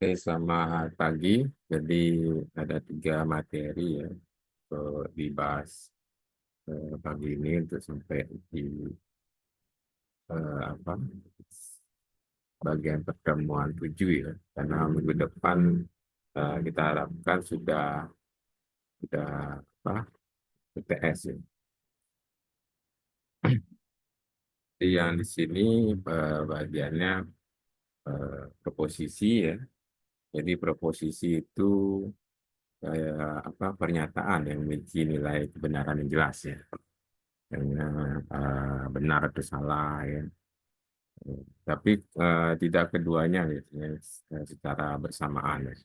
Oke, selamat pagi. Jadi ada 3 materi ya untuk dibahas pagi ini untuk sampai di apa bagian pertemuan 7 ya. Karena minggu depan kita harapkan sudah apa UTS ya. Jadi yang di sini bagiannya proposisi ya. Jadi proposisi itu kayak apa pernyataan yang memiliki nilai kebenaran yang jelas ya. Yang benar atau salah ya. Tapi tidak keduanya gitu ya, secara bersamaan. Ya.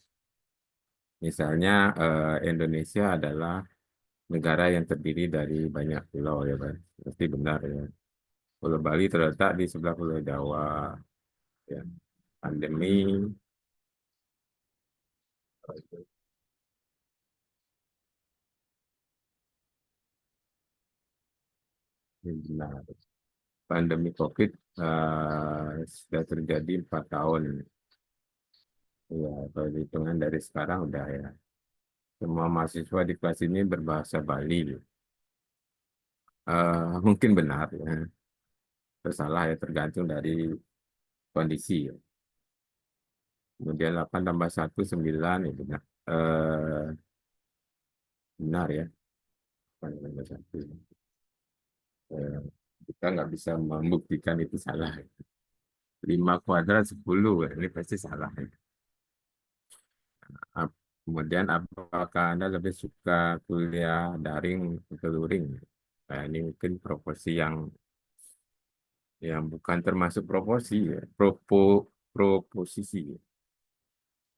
Misalnya Indonesia adalah negara yang terdiri dari banyak pulau ya, Pak. Pasti benar ya. Pulau Bali terletak di sebelah Pulau Jawa. Ya. Pandemi benar. Pandemi COVID sudah terjadi 4 tahun. Ya, kalau dihitungan dari sekarang udah ya. Semua mahasiswa di kelas ini berbahasa Bali. Mungkin benar ya. Tersalah ya tergantung dari kondisi ya. Kemudian 8 tambah 1 9 ya benar. Benar ya. 8 tambah 1. Eh, kita nggak bisa membuktikan itu salah. 5 kuadrat 10 ya. Ini pasti salah ya. Kemudian apakah Anda lebih suka kuliah daring atau luring? Nah, ini mungkin proporsi yang bukan termasuk proporsi ya. Proposisi ya.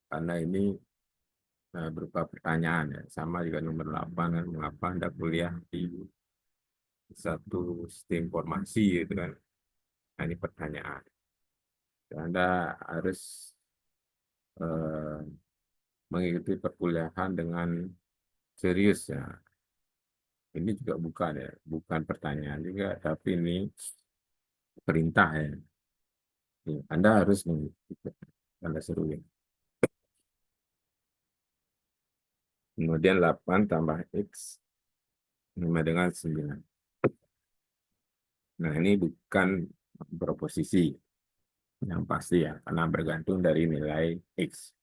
Karena ini berupa pertanyaan ya. Sama juga nomor 8 kan, mengapa Anda kuliah di satu sistem informasi gitu kan. Nah, ini pertanyaan. Anda harus eh, mengikuti perkuliahan dengan serius ya. Ini juga bukan ya, bukan pertanyaan juga, tapi ini perintah ya. Anda harus mengikuti. Anda seru ya. Kemudian 8 tambah X sama dengan 9. Nah, ini bukan proposisi yang pasti ya, karena bergantung dari nilai X.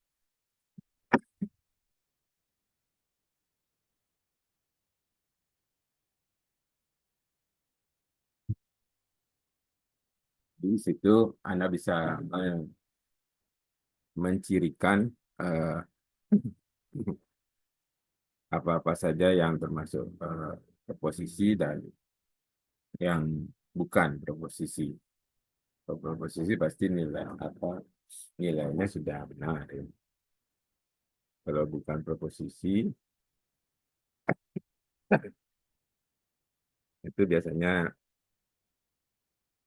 Di situ Anda bisa mencirikan eh, apa-apa saja yang termasuk proposisi dan yang bukan proposisi. Kalau proposisi pasti nilai apa nilainya sudah benar. Ya. Kalau bukan proposisi itu biasanya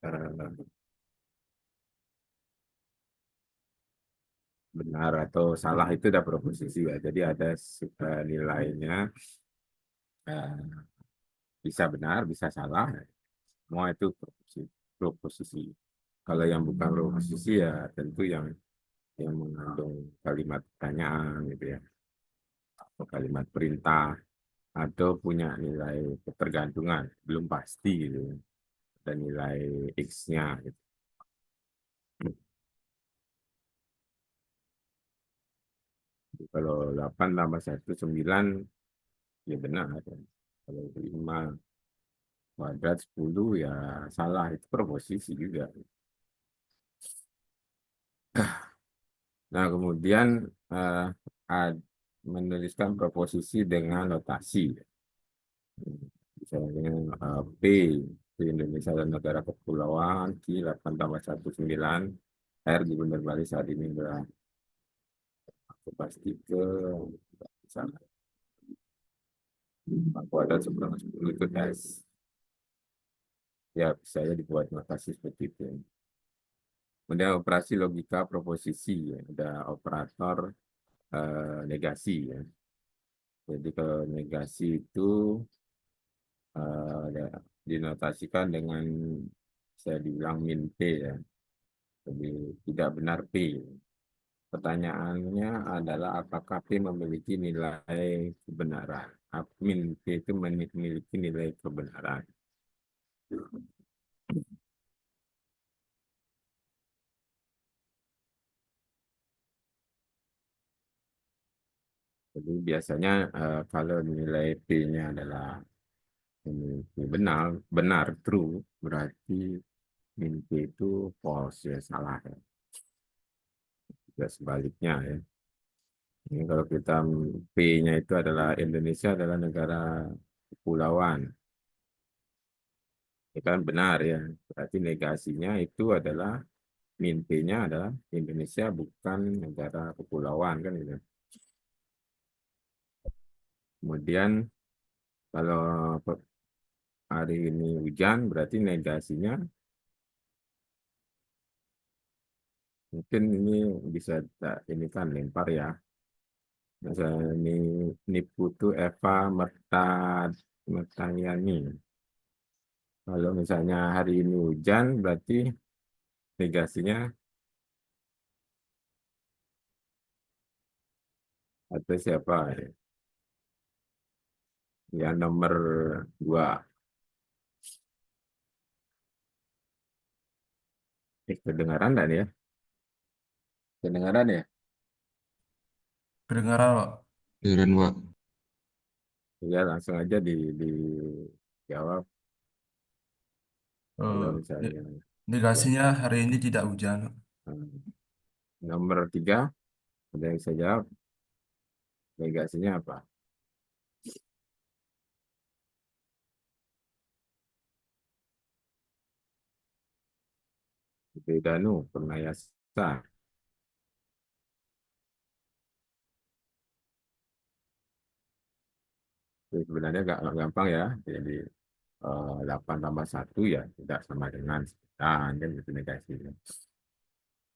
eh, benar atau salah itu udah proposisi ya. Jadi ada nilainya eh, bisa benar, bisa salah. Semua itu proposisi. Proposisi. Kalau yang bukan proposisi ya tentu yang mengandung kalimat pertanyaan gitu ya, atau kalimat perintah atau punya nilai ketergantungan belum pasti gitu ya. Dan nilai X-nya gitu. Kalau 8 tambah 1 9 ya benar kan. Kalau 5 kuadrat 10 ya salah itu proposisi juga. Nah kemudian eh, ad- menuliskan proposisi dengan notasi. Misalnya P di Indonesia dan negara kepulauan, Q 8 tambah 1 9, R Gubernur Bali saat ini berapa pasti ke misalnya 4 kuadrat 10 itu tes. Ya, saya dibuat notasi seperti itu. Kemudian operasi logika proposisi, ya. Ada operator negasi. Ya. Jadi kalau negasi itu dinotasikan dengan saya dibilang min P ya. Jadi tidak benar P. Pertanyaannya adalah apakah P memiliki nilai kebenaran? Min P itu memiliki nilai kebenaran. Jadi biasanya kalau nilai P-nya adalah memiliki benar, benar, true, berarti min P itu false, ya salah ya. Juga sebaliknya ya. Ini kalau kita P-nya itu adalah Indonesia adalah negara kepulauan. Itu kan benar ya. Berarti negasinya itu adalah min P-nya adalah Indonesia bukan negara kepulauan kan gitu. Kemudian kalau hari ini hujan berarti negasinya mungkin ini bisa ini kan lempar ya. Misalnya ini nipu tuh Eva Mertayani. Kalau misalnya hari ini hujan berarti negasinya atau siapa ya? Yang nomor dua. Kedengaran dan ya? Kedengaran ya? Kedengaran, Pak. Keren, Pak. Ya langsung aja dijawab Eh, kalau ne- misalnya ya. Negasinya hari ini tidak hujan. Hmm. Nomor tiga, ada yang bisa jawab negasinya apa? Itu Danu Purnayasa. Itu sebenarnya nggak gampang ya. Jadi 8 tambah 1 ya tidak sama dengan 9 kan itu negasinya.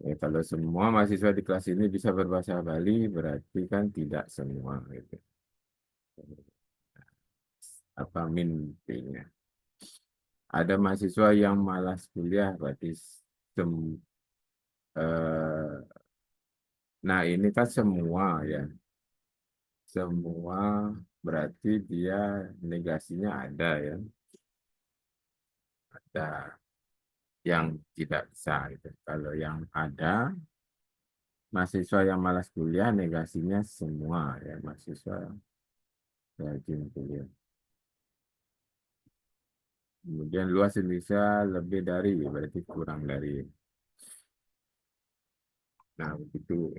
Ya, kalau semua mahasiswa di kelas ini bisa berbahasa Bali berarti kan tidak semua gitu. Apa min P-nya. Ada mahasiswa yang malas kuliah berarti sem, eh, nah ini kan semua ya. Semua berarti dia negasinya ada ya. Ada yang tidak bisa gitu. Kalau yang ada mahasiswa yang malas kuliah negasinya semua ya mahasiswa rajin kuliah. Kemudian luas Indonesia lebih dari berarti kurang dari. Nah, begitu.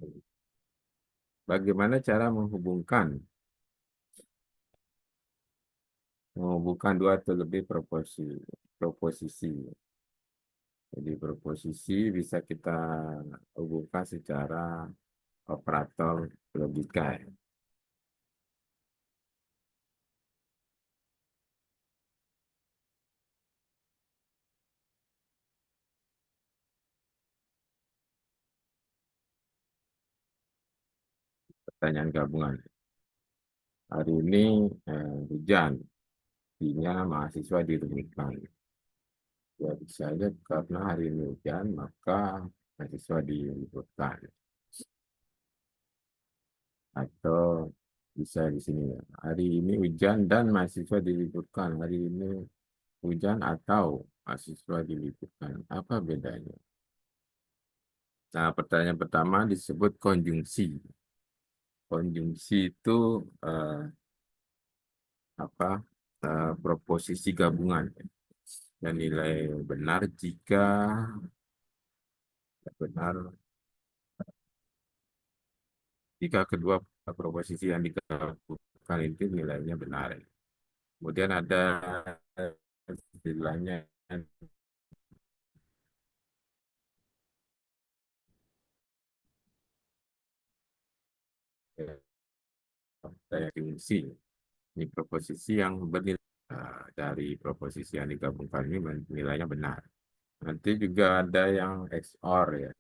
Bagaimana cara menghubungkan dua atau lebih proposisi. Jadi proposisi bisa kita hubungkan secara operator logika ya. Pertanyaan gabungan. Hari ini hujan, artinya mahasiswa dirumahkan. Ya bisa saja karena hari ini hujan, maka mahasiswa diliburkan. Atau bisa di sini ya. Hari ini hujan dan mahasiswa diliburkan. Hari ini hujan atau mahasiswa diliburkan. Apa bedanya? Nah, pertanyaan pertama disebut konjungsi. Konjungsi itu eh, apa? Proposisi gabungan dan nilai benar jika benar jika kedua proposisi yang digabungkan itu nilainya benar. Kemudian ada istilahnya daya fungsi. Ini proposisi yang bernilai dari proposisi yang digabungkan ini nilainya benar. Nanti juga ada yang XOR ya.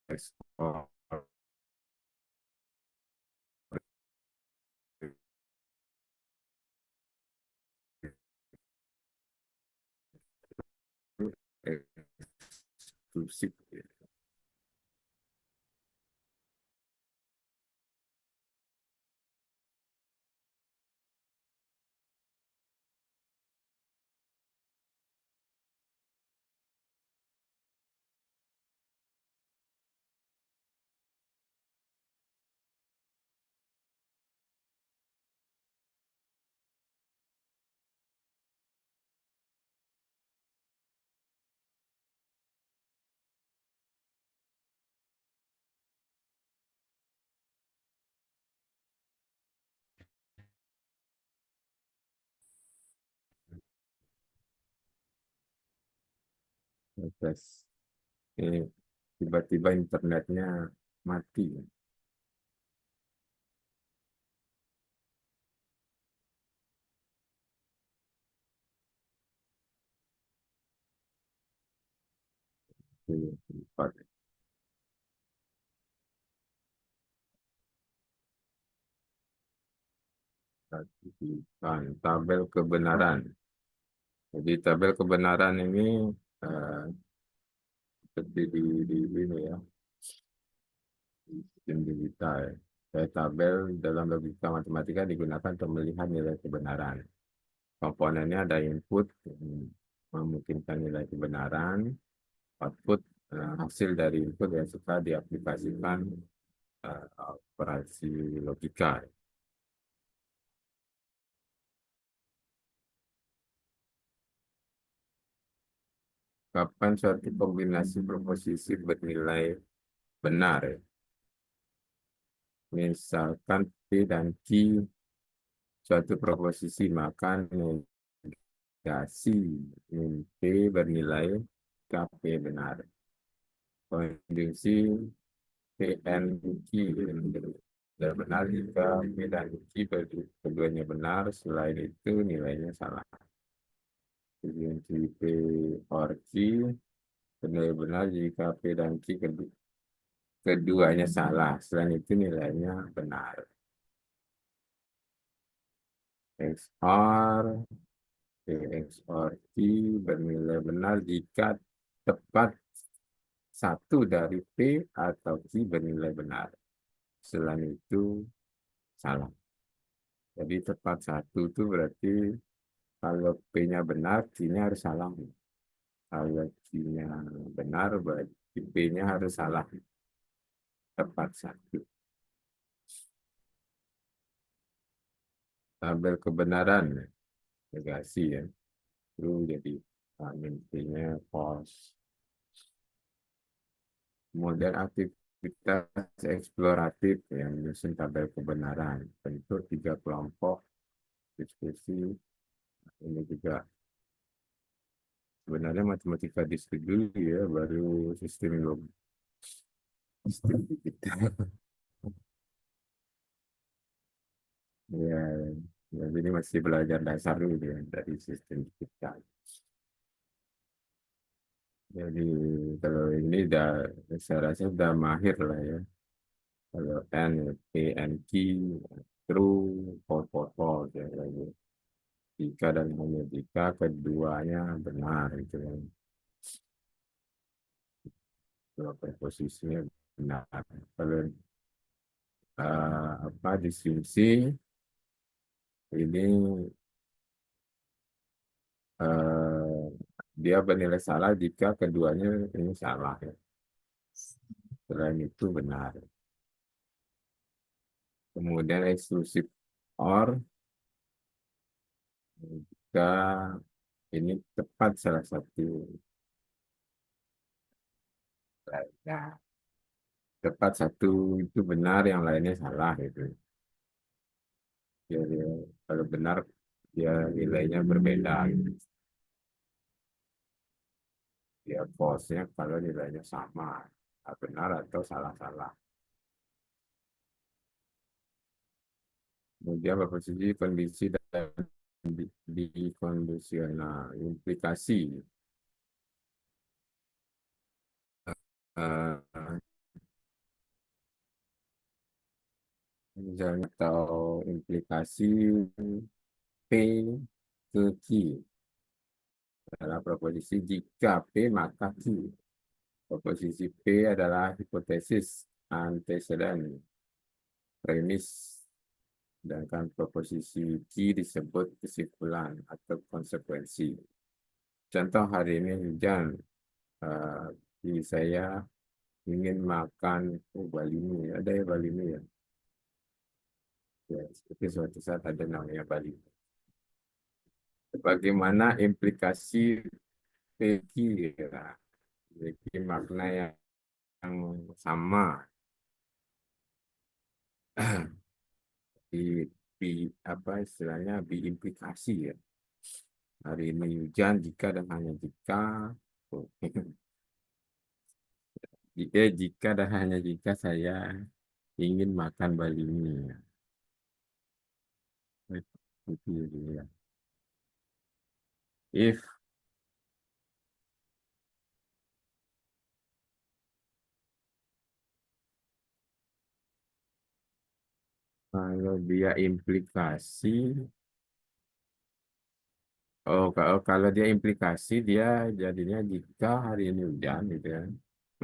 XOR eksklusif. Terus ini tiba-tiba internetnya mati. Tabel kebenaran. Jadi tabel kebenaran ini eh, seperti di ini ya, sistem digital. Tabel dalam logika matematika digunakan untuk melihat nilai kebenaran. Komponennya ada input yang memungkinkan nilai kebenaran, output hasil dari input yang suka diaplikasikan operasi logika. Kapan suatu kombinasi proposisi bernilai benar, ya? Misalkan P dan Q suatu proposisi, maka negasi min P bernilai KP benar. Kondisi PN Q benar jika P dan Q keduanya benar, selain itu nilainya salah. Kondisi P or Q benar jika P dan Q keduanya salah, selain itu nilainya benar. XOR XOR Q bernilai benar jika tepat satu dari P atau Q bernilai benar. Selain itu salah. Jadi tepat satu itu berarti kalau P-nya benar, Q-nya harus salah. Kalau Q-nya benar, berarti P-nya harus salah. Tepat satu. Tabel kebenaran negasi ya. Itu jadi intinya false. Model aktivitas eksploratif yang menyusun tabel kebenaran. Bentuk 3 kelompok diskusi. Ini juga sebenarnya matematika disetujui ya, baru sistem digital. Ya, ya, jadi masih belajar dasar dulu ya dari sistem digital. Jadi kalau ini udah, saya rasa udah mahir lah ya. Kalau N, P, N, Q, true, false, ya. Jika dan hanya jika keduanya benar itu kan. Kalau preposisinya benar. Kalau disfungsi ini eh, dia bernilai salah jika keduanya ini salah ya. Selain itu benar. Kemudian eksklusif or jika ini tepat salah satu, ya, tepat satu itu benar, yang lainnya salah itu. Jadi kalau benar ya nilainya berbeda gitu. Ya false-nya kalau nilainya sama, benar atau salah-salah. Kemudian berposisi kondisi dan di kondisional implikasi. eh, Misalnya atau implikasi P ke Q adalah proposisi jika P maka Q. Proposisi P adalah hipotesis, antecedent, premis. Sedangkan proposisi Q disebut kesimpulan atau konsekuensi. Contoh hari ini hujan, di saya ingin makan balimi. Ada ya balimi ya? Ya, seperti suatu saat ada namanya balimi. Bagaimana implikasi PQ ya? Memiliki makna yang sama di, di apa istilahnya diimplikasi ya. Hari ini hujan jika dan hanya jika oh, jika dan hanya jika saya ingin makan balimi ya. Itu ya. If kalau dia implikasi, kalau dia implikasi dia jadinya jika hari ini hujan gitu kan,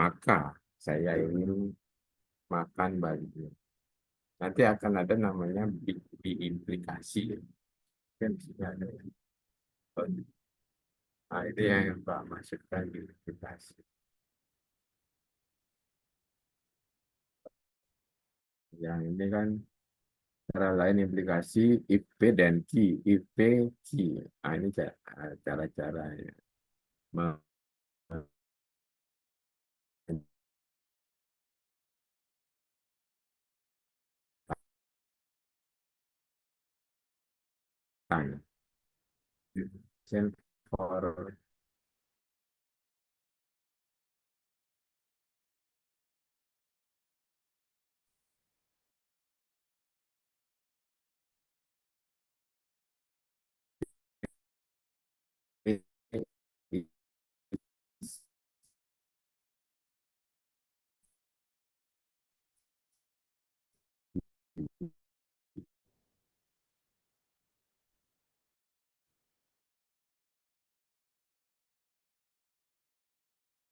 maka saya ingin makan balimi. Nanti akan ada namanya diimplikasi kan sudah ada. Nah, itu yang Pak maksudkan diimplikasi. Yang ini kan cara lain implikasi if P dan Q, if P Q. Nah, ini cara-cara ya. Menentukan. For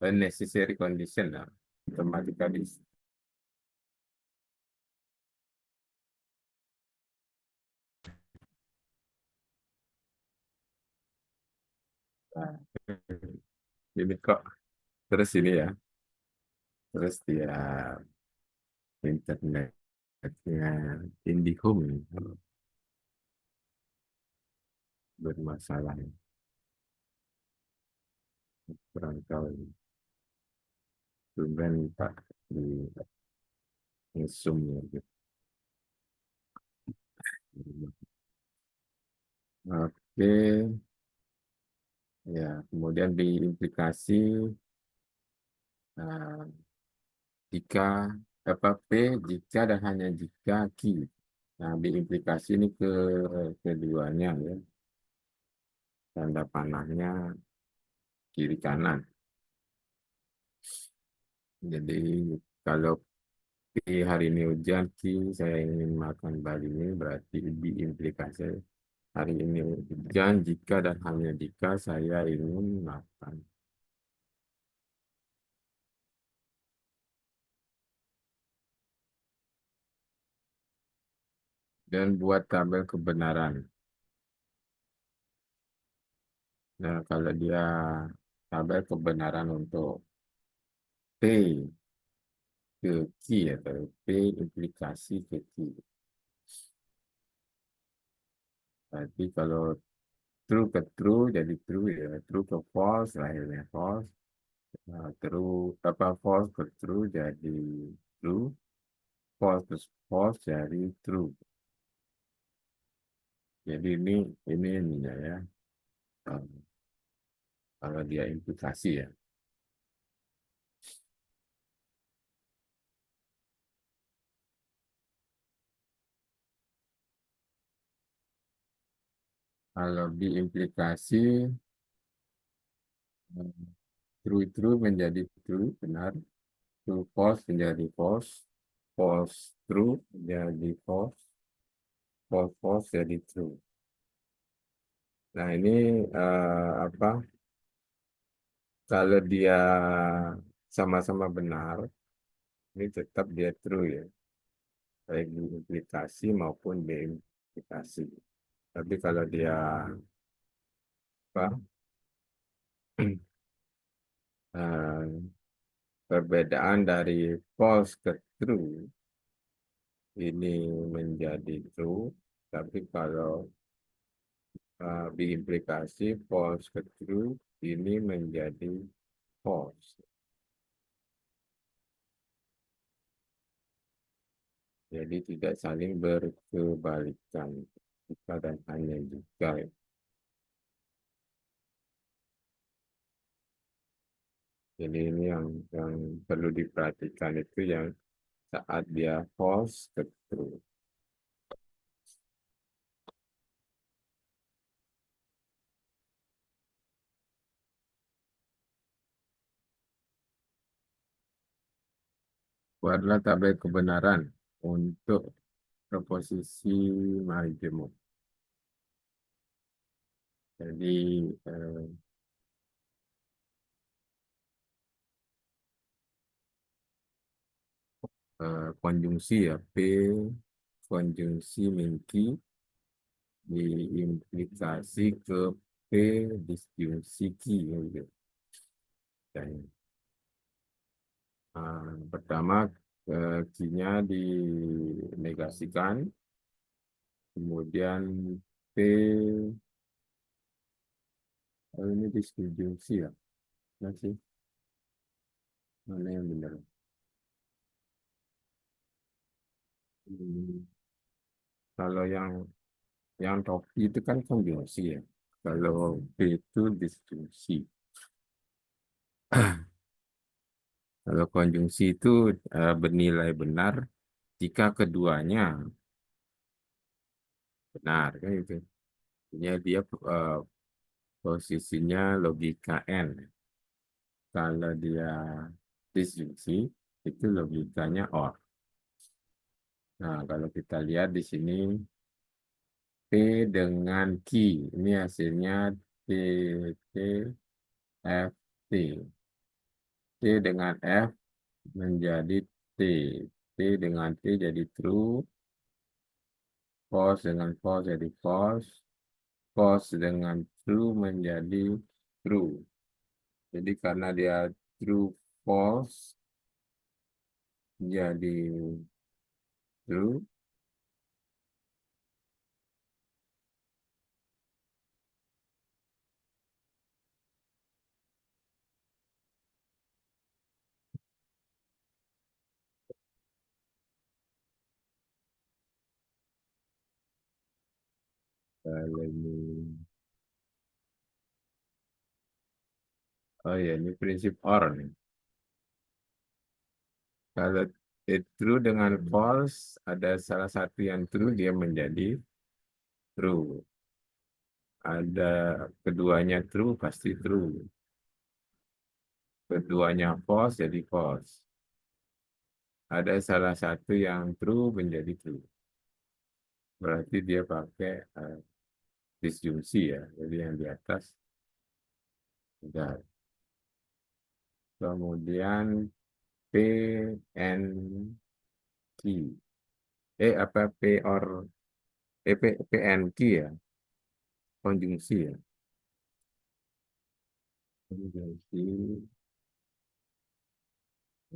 a necessary condition lah. Automatically. Nah, ini kok terus ini ya, terus dia internetnya IndiHome bermasalah, kurang tahu tumben Pak di Zoom ya gitu. Oke, ya kemudian diimplikasi eh, jika apa P jika dan hanya jika Q. Nah, diimplikasi ini keduanya ya, tanda panahnya kiri kanan. Jadi kalau P hari ini hujan, Q saya ingin makan balimi berarti diimplikasi hari ini hujan jika dan hanya jika saya ingin makan. Dan buat tabel kebenaran. Nah, kalau dia tabel kebenaran untuk P ke Q atau P implikasi ke Q. Tapi kalau true ke true jadi true ya, true ke false lahirnya false. Nah, true apa false ke true jadi true, false ke false jadi true. Jadi ini ininya ya. um, Kalau dia implikasi ya. Kalau diimplikasi true true menjadi true benar, true false menjadi false, false true menjadi false, false false jadi true. Nah ini apa? Kalau dia sama-sama benar, ini tetap dia true ya, baik di implikasi maupun di implikasi. Tapi kalau dia apa, eh, perbedaan dari false ke true ini menjadi true, tapi kalau diimplikasi false ke true ini menjadi false. Jadi tidak saling berkebalikan. Jika dan hanya jika. Jadi ini yang perlu diperhatikan itu yang saat dia false ke true. Buatlah tabel kebenaran untuk proposisi majemuk. Jadi eh, konjungsi ya, P konjungsi min Q diimplikasi ke P disjungsi Q gitu. Dan pertama Q-nya dinegasikan, kemudian P ini disjungsi ya, masih mana yang benar? Hmm, Kalau yang topi itu kan konjungsi ya. Kalau P itu disjungsi. Kalau konjungsi itu bernilai benar jika keduanya benar kan itu. Artinya dia posisinya logika N. Kalau dia disjungsi itu logikanya OR. Nah, kalau kita lihat di sini P dengan Q ini hasilnya T, T, F, T. T dengan F menjadi T. T dengan T jadi true. False dengan false jadi false. False dengan true menjadi true. Jadi karena dia true false jadi true. Kalau ini, oh ya ini prinsip OR nih. Kalau true dengan false ada salah satu yang true dia menjadi true. Ada keduanya true pasti true. Keduanya false jadi false. Ada salah satu yang true menjadi true. Berarti dia pakai disjungsi ya. Jadi yang di atas enggak. Kemudian P N Q. Apa P or P N Q ya? Konjungsi ya. Konjungsi.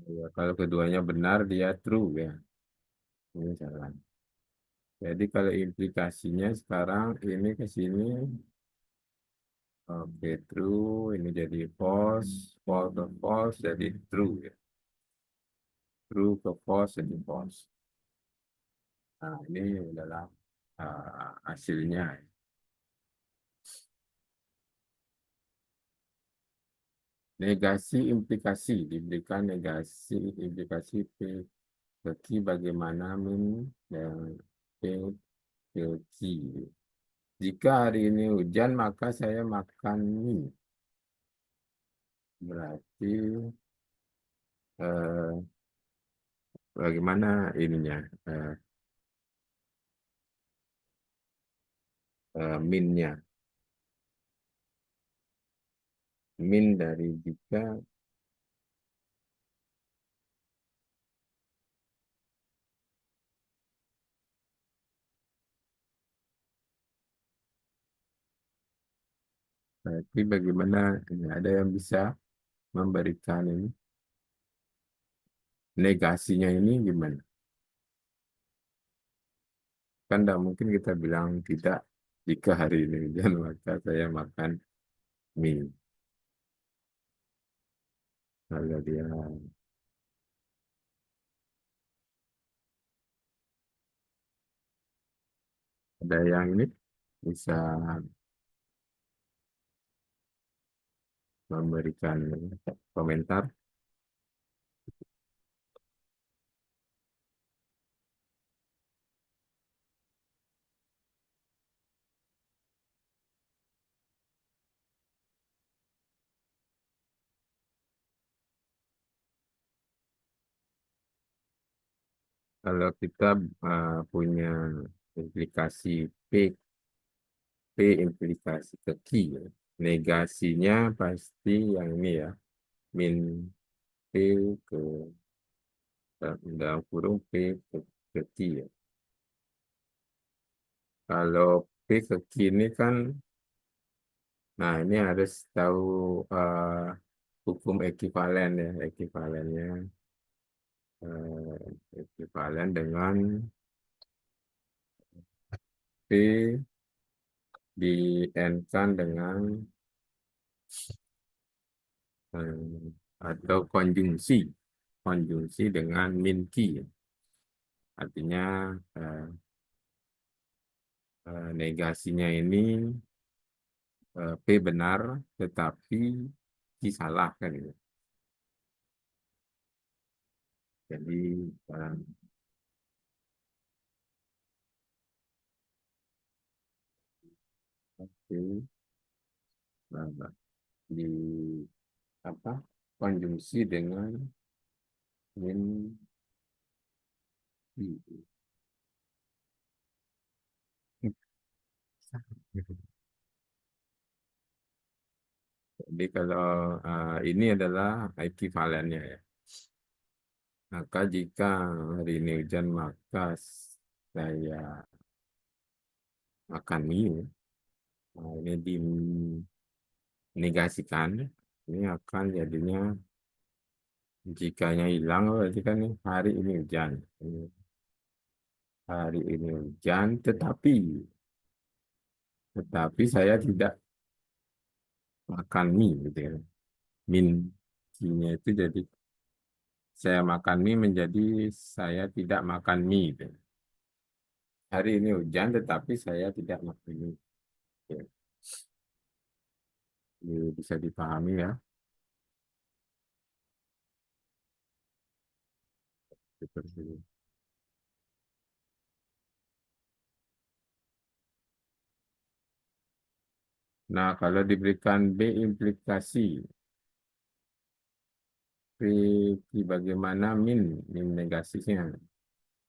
Ya, kalau keduanya benar dia true ya. Ini salah. Jadi kalau implikasinya sekarang ini ke sini, oke true, ini jadi false, false ke false jadi true ya. True ke false jadi false. Nah, ini adalah hasilnya. Negasi implikasi diberikan negasi implikasi P ke Q bagaimana min dan P ke Q. Jika hari ini hujan maka saya makan mie. Berarti eh, bagaimana ininya minnya, min dari jika Tapi bagaimana ini ada yang bisa memberikan ini negasinya ini gimana? Kan tidak mungkin kita bilang tidak jika hari ini hujan maka saya makan mie. Kalau dia ada yang ini bisa memberikan komentar. Kalau kita punya implikasi P, P implikasi ke Q, ya. Negasinya pasti yang ini ya, min P ke dalam kurung P ke Q ya. Kalau P ke Q ini kan, nah ini harus tahu hukum ekivalen ya, ekivalennya ekivalen dengan P di N-kan dengan atau konjungsi dengan min Q. Artinya eh, negasinya ini P benar tetapi Q salah kan gitu. Jadi eh, P di apa konjungsi dengan min Q. Jadi kalau ini adalah ekivalennya ya. Maka jika hari ini hujan maka saya makan mie. Nah, ini dinegasikan. Ini akan jadinya jikanya hilang berarti kan hari ini hujan. Hari ini hujan tetapi saya tidak makan mie gitu ya. Min nya itu jadi saya makan mie menjadi saya tidak makan mie gitu. Hari ini hujan tetapi saya tidak makan mie. Ya, ini bisa dipahami ya. Seperti itu. Nah, kalau diberikan B implikasi, B bagaimana min negasinya.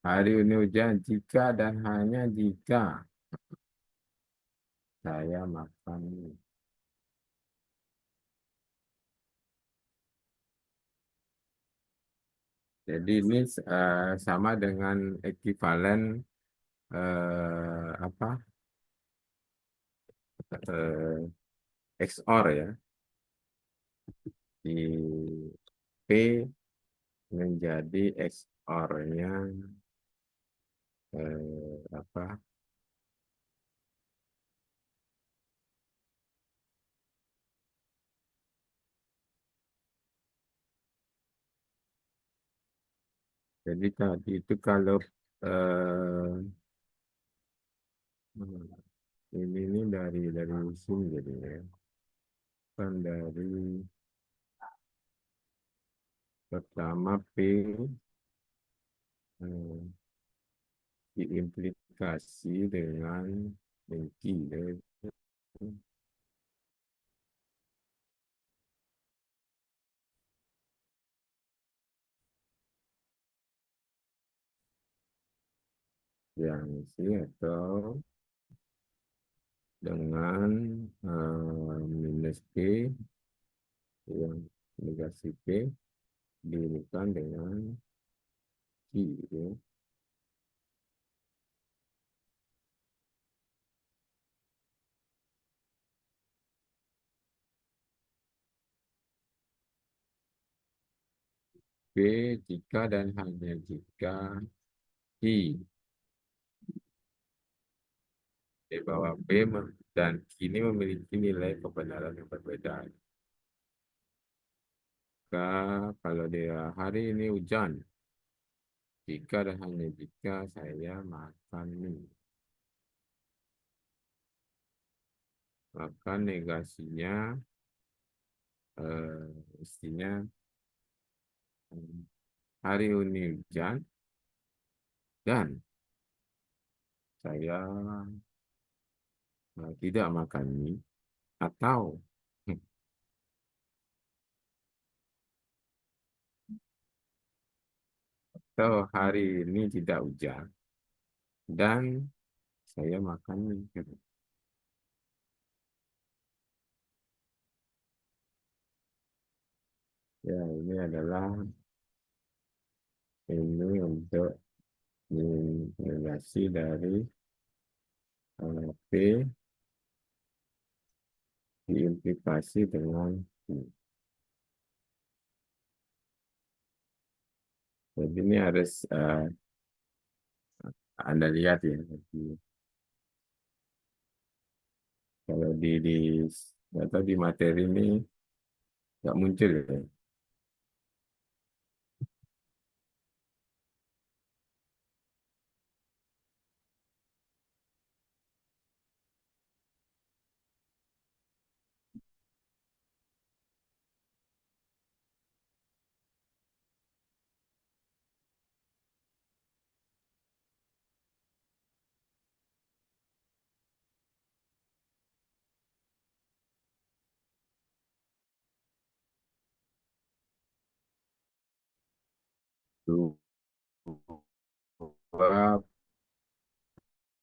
Hari ini hujan jika dan hanya jika saya makan mie. Jadi ini sama dengan ekivalen apa XOR ya di P menjadi XOR-nya apa? Jadi tadi itu kalau eh, ini dari sini jadi ya. Kan dari pertama P eh, diimplikasi dengan Q ya. Yang sini atau dengan minus P yang negasi P dihubungkan dengan Q ya. B. Jika dan hanya jika I di bawah B dan ini memiliki nilai kebenaran yang berbeda. Jika kalau dia hari ini hujan, jika dan hanya jika saya makan mie, maka negasinya mestinya eh, hari ini hujan dan saya tidak makan mie atau atau hari ini tidak hujan dan saya makan mie. Ya, ini adalah ini untuk negasi dari P diimplikasi dengan I. Jadi ini harus Anda lihat ya. Jadi, kalau atau di materi ini nggak muncul ya. Dua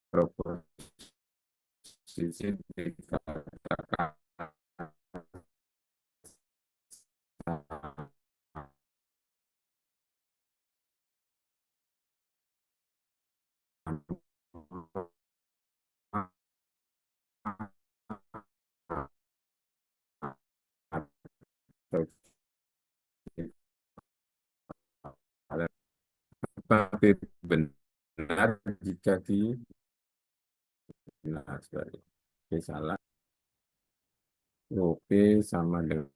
proposisi dikatakan tapi benar jika nah, sorry. Oke, salah. Oke, sama dengan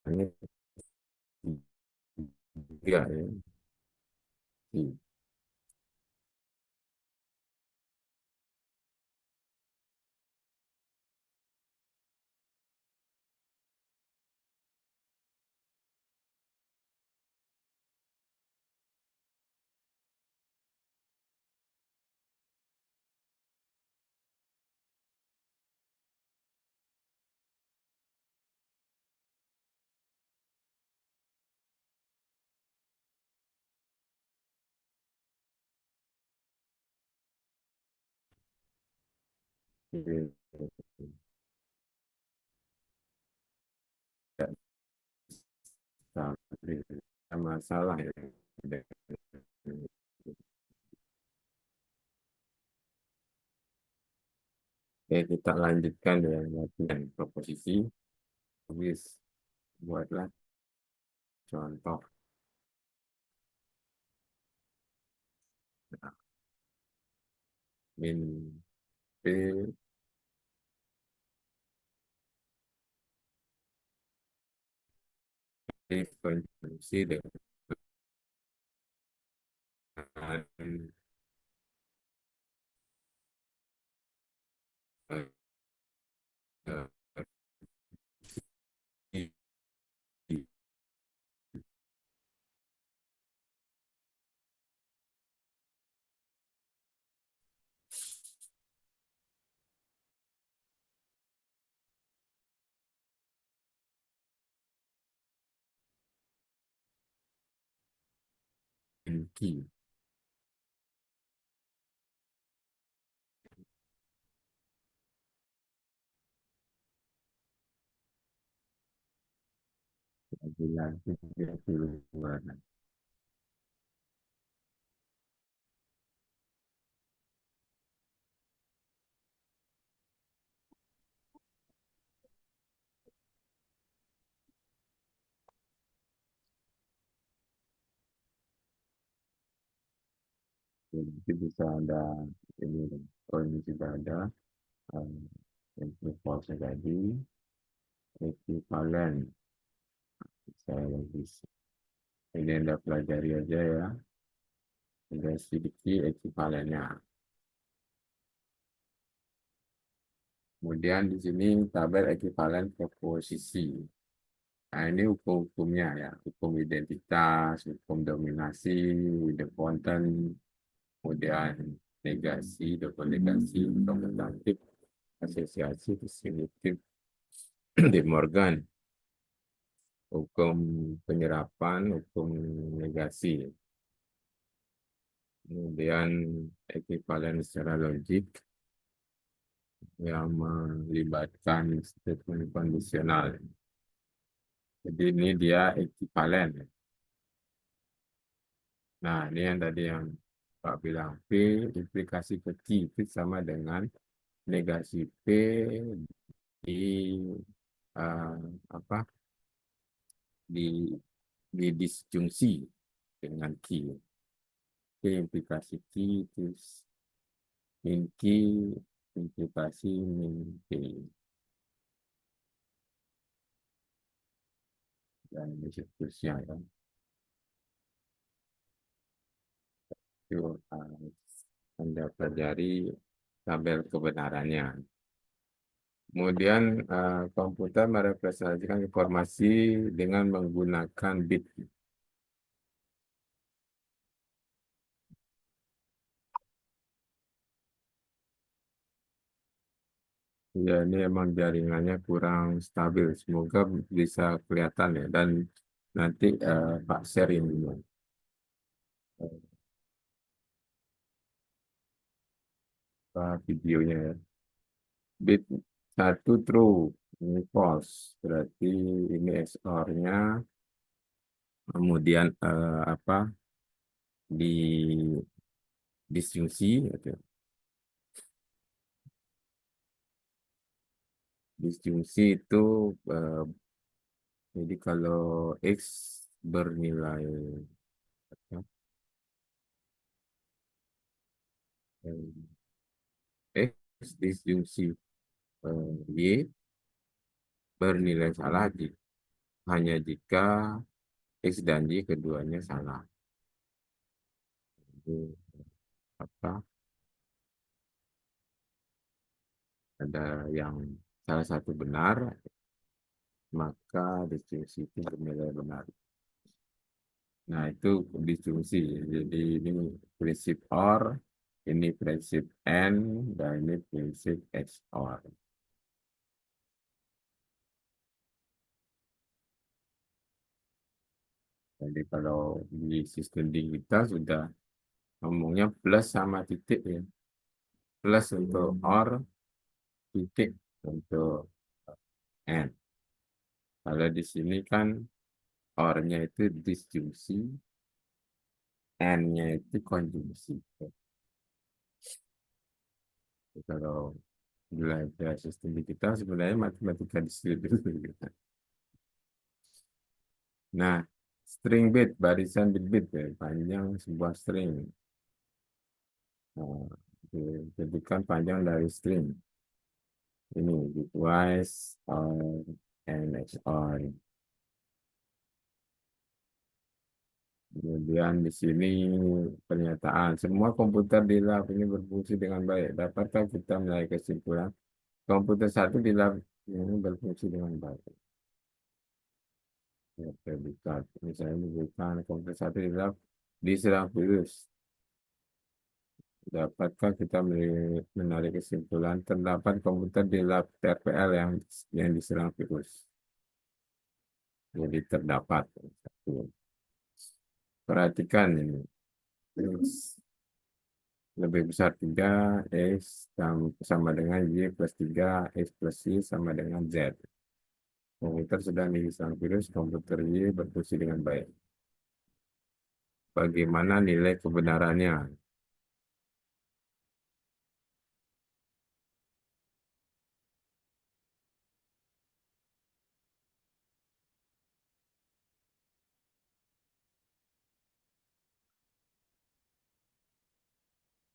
ini tiga ya. Tidak masalah ya. Oke, kita lanjutkan dengan latihan proposisi. Tulis, buatlah contoh. Nah, min P konjungsi dengan eh, eh, Ki. Bilang 32. Jadi bisa ada ini, oh ini sudah ada um, impulse tadi, ekivalen. Saya lagi ini Anda pelajari aja ya, ada sedikit ekivalennya. Kemudian di sini tabel ekivalen proposisi. Nah, ini hukum-hukumnya ya, hukum identitas, hukum dominasi, the content, kemudian negasi, double negasi, komutatif, asosiasi, distributif, De Morgan, hukum penyerapan, hukum negasi, kemudian ekivalen secara logik yang melibatkan statement kondisional. Jadi ini dia ekivalen. Nah, ini yang tadi yang Pak bilang, P implikasi ke Q itu sama dengan negasi P di eh, apa di disjungsi dengan Q. P implikasi Q itu min Q implikasi min P, dan seterusnya kan. Itu Anda pelajari tabel kebenarannya. Kemudian komputer merepresentasikan informasi dengan menggunakan bit. Ya, ini emang jaringannya kurang stabil. Semoga bisa kelihatan ya. Dan nanti Pak share ini videonya ya. Bit satu true, ini false. Berarti ini XOR-nya. Kemudian apa di disjungsi, gitu. Disjungsi itu eh, jadi kalau X bernilai apa, X disjungsi Y bernilai salah hanya jika X dan Y keduanya salah. Jadi, apa, ada yang salah satu benar, maka disjungsi itu bernilai benar. Nah, itu disjungsi. Jadi ini prinsip OR, ini prinsip AND, dan ini prinsip XOR. Jadi kalau di sistem digital sudah ngomongnya plus sama titik ya. Plus untuk OR, titik untuk AND. Kalau di sini kan OR-nya itu disjungsi, AND-nya itu konjungsi. Kalau belajar sistem digital sebenarnya matematika distribusi. Nah, string bit, barisan bit-bit ya, panjang sebuah string. Nah, jadikan panjang dari string. Ini bitwise or and XOR. Kemudian di sini pernyataan, semua komputer di lab ini berfungsi dengan baik. Dapatkah kita menilai kesimpulan komputer satu di lab ini berfungsi dengan baik? Ya, predikat. Misalnya bukan komputer satu di lab diserang virus. Dapatkah kita menarik kesimpulan terdapat komputer di lab TPL yang diserang virus? Jadi terdapat. Satu. Perhatikan ini. X lebih besar 3 X sama dengan Y plus 3 X plus Y sama dengan Z. Komputer sedang diserang virus, komputer Y berfungsi dengan baik. Bagaimana nilai kebenarannya?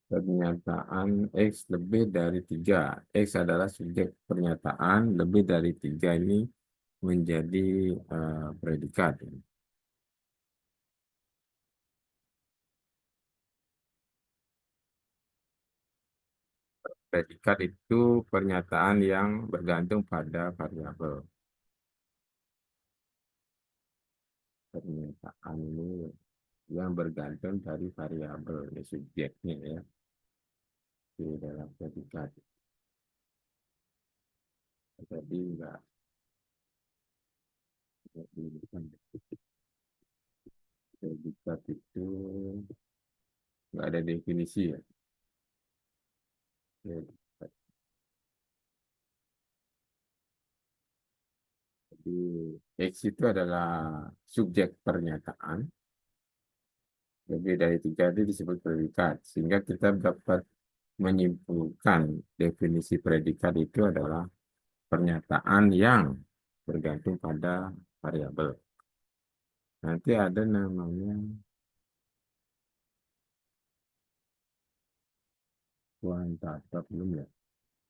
Pernyataan X lebih dari 3. X adalah subjek pernyataan, lebih dari 3 ini menjadi predikat. Predikat itu pernyataan yang bergantung pada variabel. Pernyataan ini yang bergantung dari variabel, ini subjeknya ya, di dalam predikat. Jadi enggak bukan. Predikat itu nggak ada definisi ya. Predikat. Jadi X itu adalah subjek pernyataan, lebih dari 3 itu disebut predikat. Sehingga kita dapat menyimpulkan definisi predikat itu adalah pernyataan yang bergantung pada variabel. Nanti ada namanya kuantitatif belum ya.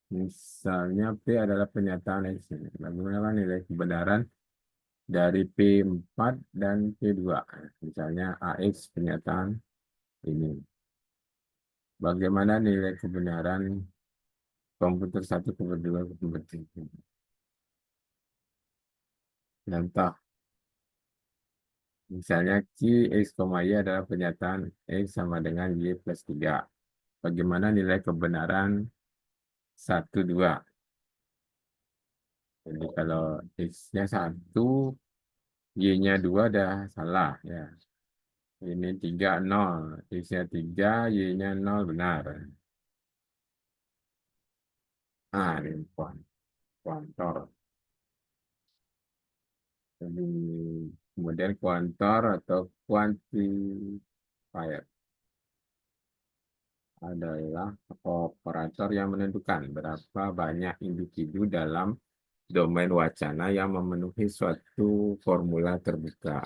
Misalnya P adalah pernyataan X. Bagaimana nilai kebenaran dari P4 dan P2. Misalnya AX pernyataan ini. Bagaimana nilai kebenaran komputer 1, komputer 2, komputer 3. Contoh, misalnya Q, X, Y adalah pernyataan X sama dengan Y plus 3. Bagaimana nilai kebenaran 1, 2. Jadi kalau X-nya 1, Y-nya 2 dah salah ya. Ini 3 0. X-nya 3, Y-nya 0 benar. Ini kuantor. Jadi, kemudian kuantor atau quantifier adalah operator yang menentukan berapa banyak individu dalam domain wacana yang memenuhi suatu formula terbuka.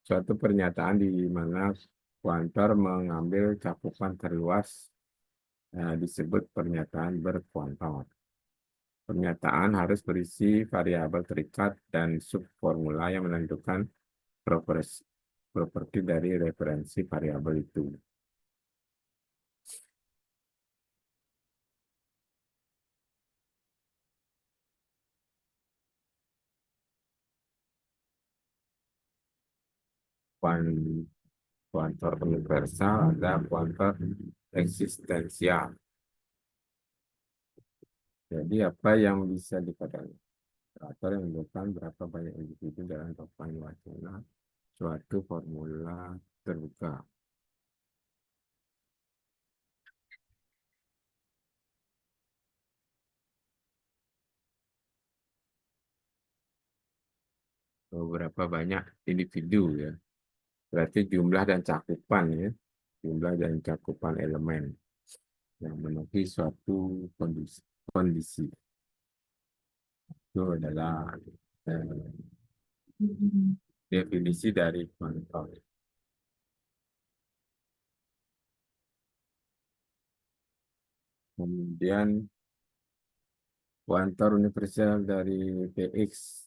Suatu pernyataan di mana kuantor mengambil cakupan terluas disebut pernyataan berkuantor. Pernyataan harus berisi variabel terikat dan subformula yang menentukan properti dari referensi variabel itu. Kuan- Kuantor universal ada kuantor eksistensial. Jadi apa yang bisa dikatakan? Operator yang menentukan berapa banyak individu dalam domain wacana suatu formula terbuka. Berapa banyak individu ya. Berarti jumlah dan cakupan ya. Jumlah dan cakupan elemen yang memenuhi suatu kondisi. Itu adalah eh, definisi dari kuantor. Kemudian kuantor universal dari Px.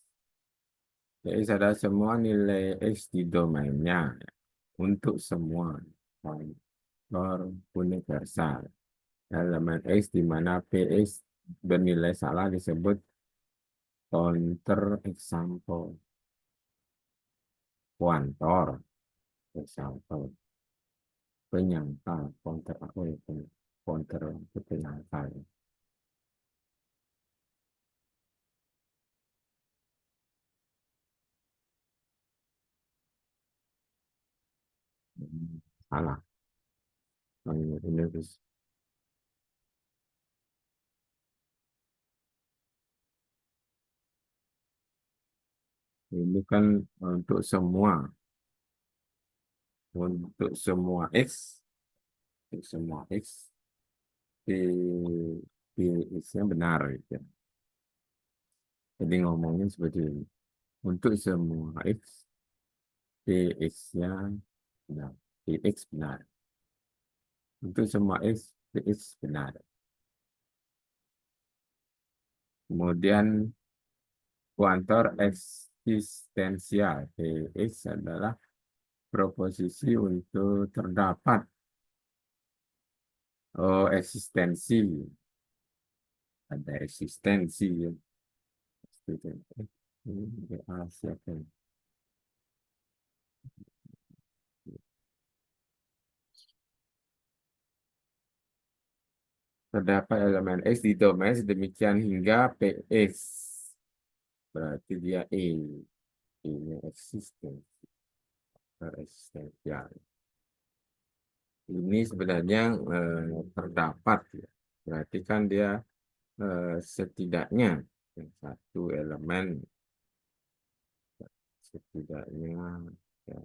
Px adalah semua nilai X di domainnya untuk semua kuantor universal. Elemen X di mana Px bernilai salah disebut counter example. Kuantor example. Penyangkal counter apa ya? Counter itu penyangkal. Salah. Ini, ini kan untuk semua X, untuk semua X, di, di X-nya benar gitu. Jadi ngomongin seperti ini. Untuk semua X, Px-nya benar. Px benar. Untuk semua X benar. Kemudian kuantor eksistensial X adalah proposisi untuk terdapat. Oh, eksistensi. Ada eksistensi ya. Siapa ya? Terdapat elemen X di domain sedemikian hingga PX. Berarti dia ini eksistensi, eksistensial. Ini sebenarnya terdapat ya. Berarti kan dia setidaknya satu elemen, setidaknya ya,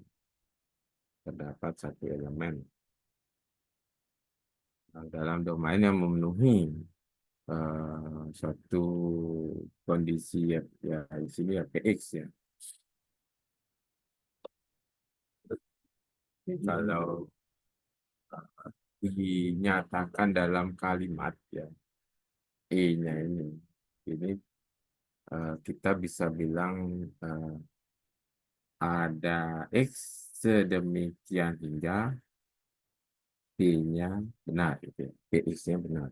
terdapat satu elemen dalam domain yang memenuhi suatu kondisi ya, ya di sini ya PX ya. Kalau dinyatakan dalam kalimat ya E-nya ini kita bisa bilang eh, ada X sedemikian hingga P-nya benar gitu ya. PX-nya benar.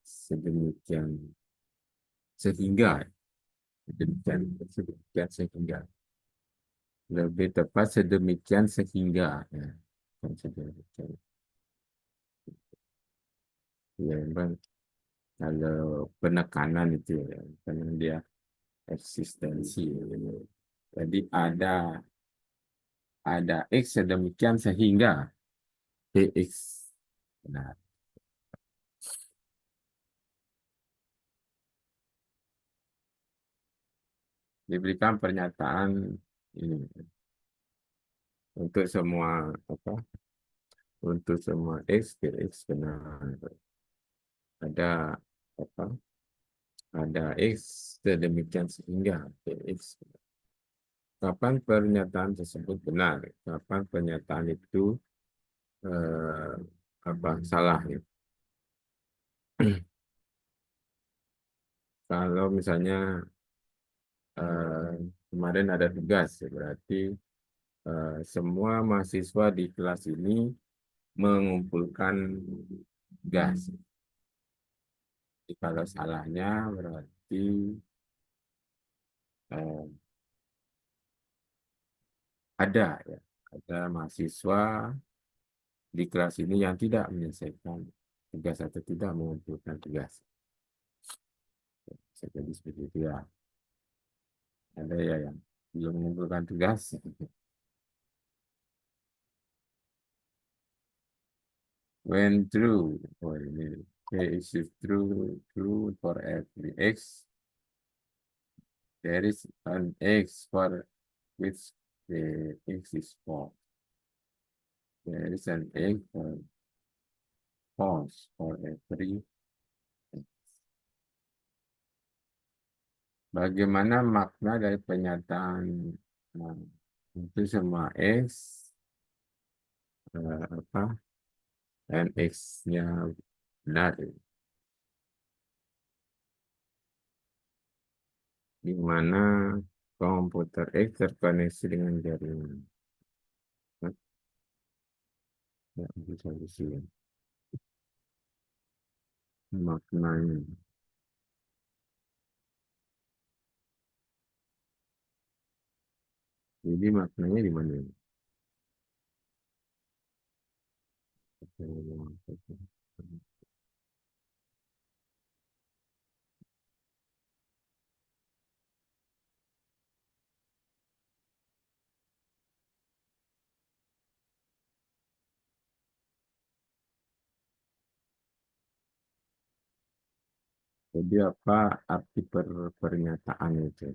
Sedemikian sehingga sedemikian sedemikian sehingga lebih tepat sedemikian sehingga ya. Bukan sedemikian. Ya, memang kalau penekanan itu ya, karena dia eksistensi ya. Jadi ada X sedemikian sehingga PX benar. Diberikan pernyataan ini untuk semua apa? Untuk semua X, PX benar. Ada apa? Ada X sedemikian sehingga PX. Kapan pernyataan tersebut benar? Kapan pernyataan itu eh, apa salah? Ya? Kalau misalnya eh, kemarin ada tugas, ya berarti semua mahasiswa di kelas ini mengumpulkan gas. Jadi kalau salahnya berarti eh, ada ya, ada mahasiswa di kelas ini yang tidak menyelesaikan tugas atau tidak mengumpulkan tugas. Bisa jadi seperti itu ya. Ada ya yang belum mengumpulkan tugas. When true, oh ini case is true for every x. There is an x for which the x is false. There is an x for false for every. Bagaimana makna dari pernyataan nah, itu semua X apa dan X-nya benar di mana komputer X terkoneksi dengan jaringan. Nah, ya, bisa sih maknanya. Jadi maknanya di mana? Jadi apa arti pernyataan itu?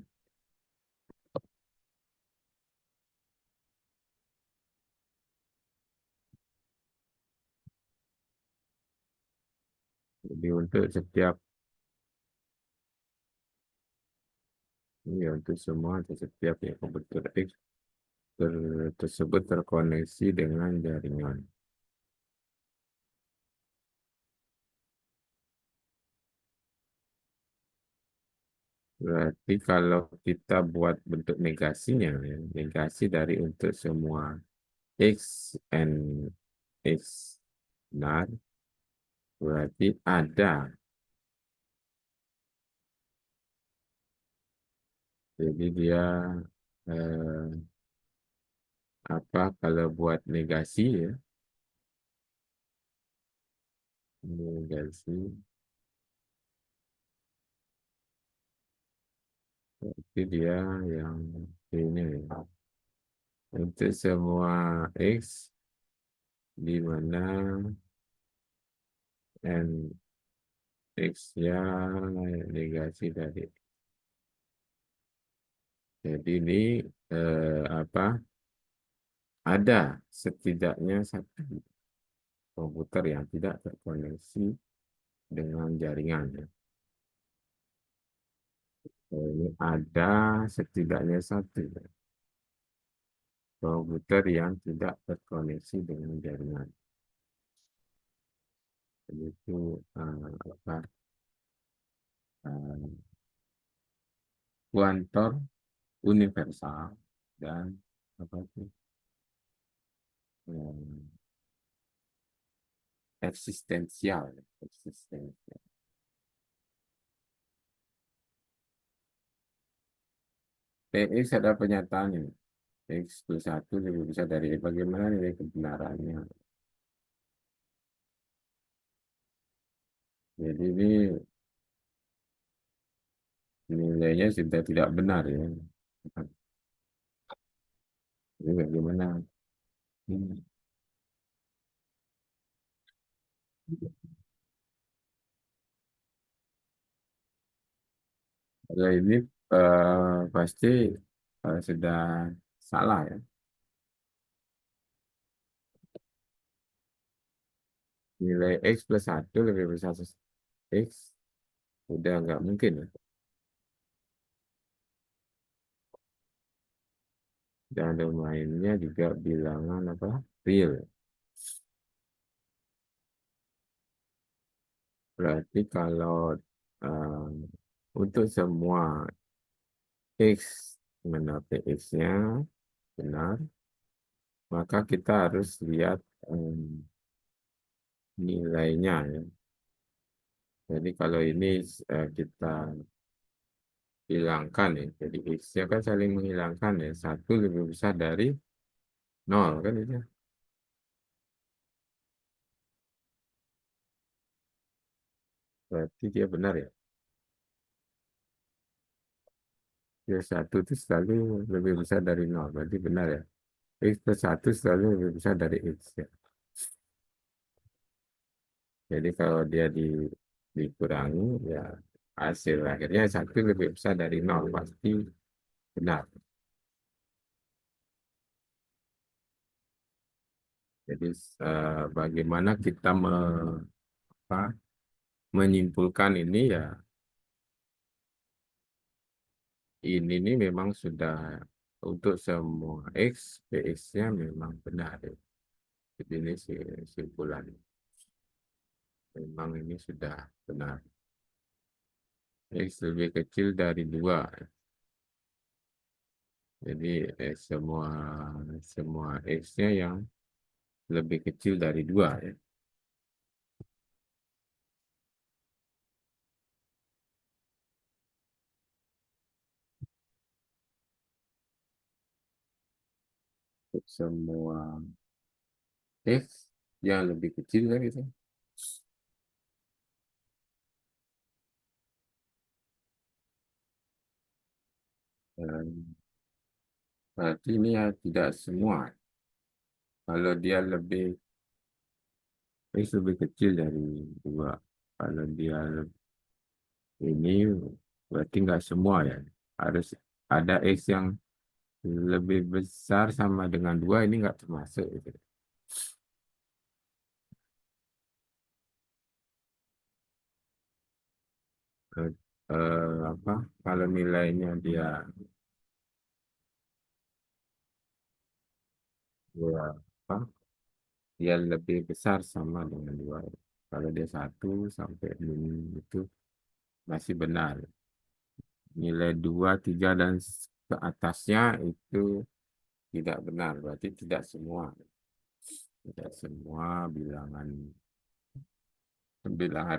Jadi untuk setiap ya untuk semua atau setiap ya komputer X tersebut terkoneksi dengan jaringan. Berarti kalau kita buat bentuk negasinya, ya, negasi dari untuk semua X and X benar, berarti ada. Jadi dia eh, apa kalau buat negasi ya, negasi itu dia yang ini ya. Untuk semua X di mana N X-nya negasi dari. Jadi ini apa? Ada setidaknya satu komputer yang tidak terkoneksi dengan jaringan. Ya. Ini ada setidaknya satu komputer yang tidak terkoneksi dengan jaringan. Itu apa? eh, kuantor universal dan apa itu? eh, eksistensial. Eksistensial. PX ada pernyataan ini. X plus 1 lebih besar dari Y. Bagaimana nilai kebenarannya? Jadi ini nilainya sudah tidak benar ya. Ini bagaimana? Hmm. Kalau ini pasti sudah salah ya. Nilai X plus 1 lebih besar X udah nggak mungkin ya. Dan domainnya juga bilangan apa? Real. Berarti kalau eh, untuk semua X mana PX-nya benar, maka kita harus lihat nilainya ya. Jadi kalau ini kita hilangkan ya, jadi X-nya kan saling menghilangkan ya, satu lebih besar dari nol kan itu. Berarti dia benar ya. Ya satu itu selalu lebih besar dari nol, berarti benar ya. X plus satu selalu lebih besar dari X ya. Jadi kalau dia dikurangi ya hasil akhirnya satu lebih besar dari nol pasti benar. Jadi bagaimana kita apa, menyimpulkan ini ya ini nih memang sudah untuk semua X, PX-nya memang benar. Ya. Jadi ini simpulan. Memang ini sudah benar. X lebih kecil dari 2. Jadi semua semua X-nya yang lebih kecil dari 2 ya. Untuk semua X yang lebih kecil kan itu. Dan berarti ini ya tidak semua. Kalau dia X lebih kecil dari 2. Kalau dia ini berarti nggak semua ya. Harus ada X yang lebih besar sama dengan 2 ini nggak termasuk. Gitu. Eh, apa kalau nilainya dia Ya, apa? Dia lebih besar sama dengan dua. Kalau dia satu sampai itu masih benar. Nilai dua, tiga dan ke atasnya itu tidak benar. Berarti tidak semua. Tidak semua bilangan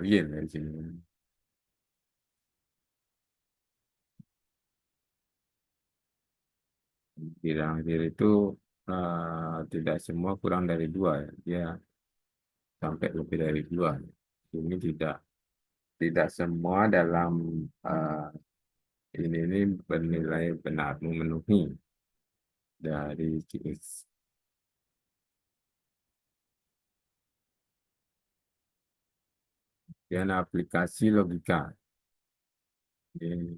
real dari sini. Bilangan real itu tidak semua kurang dari dua. Ya. Dia sampai lebih dari dua. Ini tidak semua dalam eh, ini bernilai benar memenuhi dari QX. Dan aplikasi logika. Ini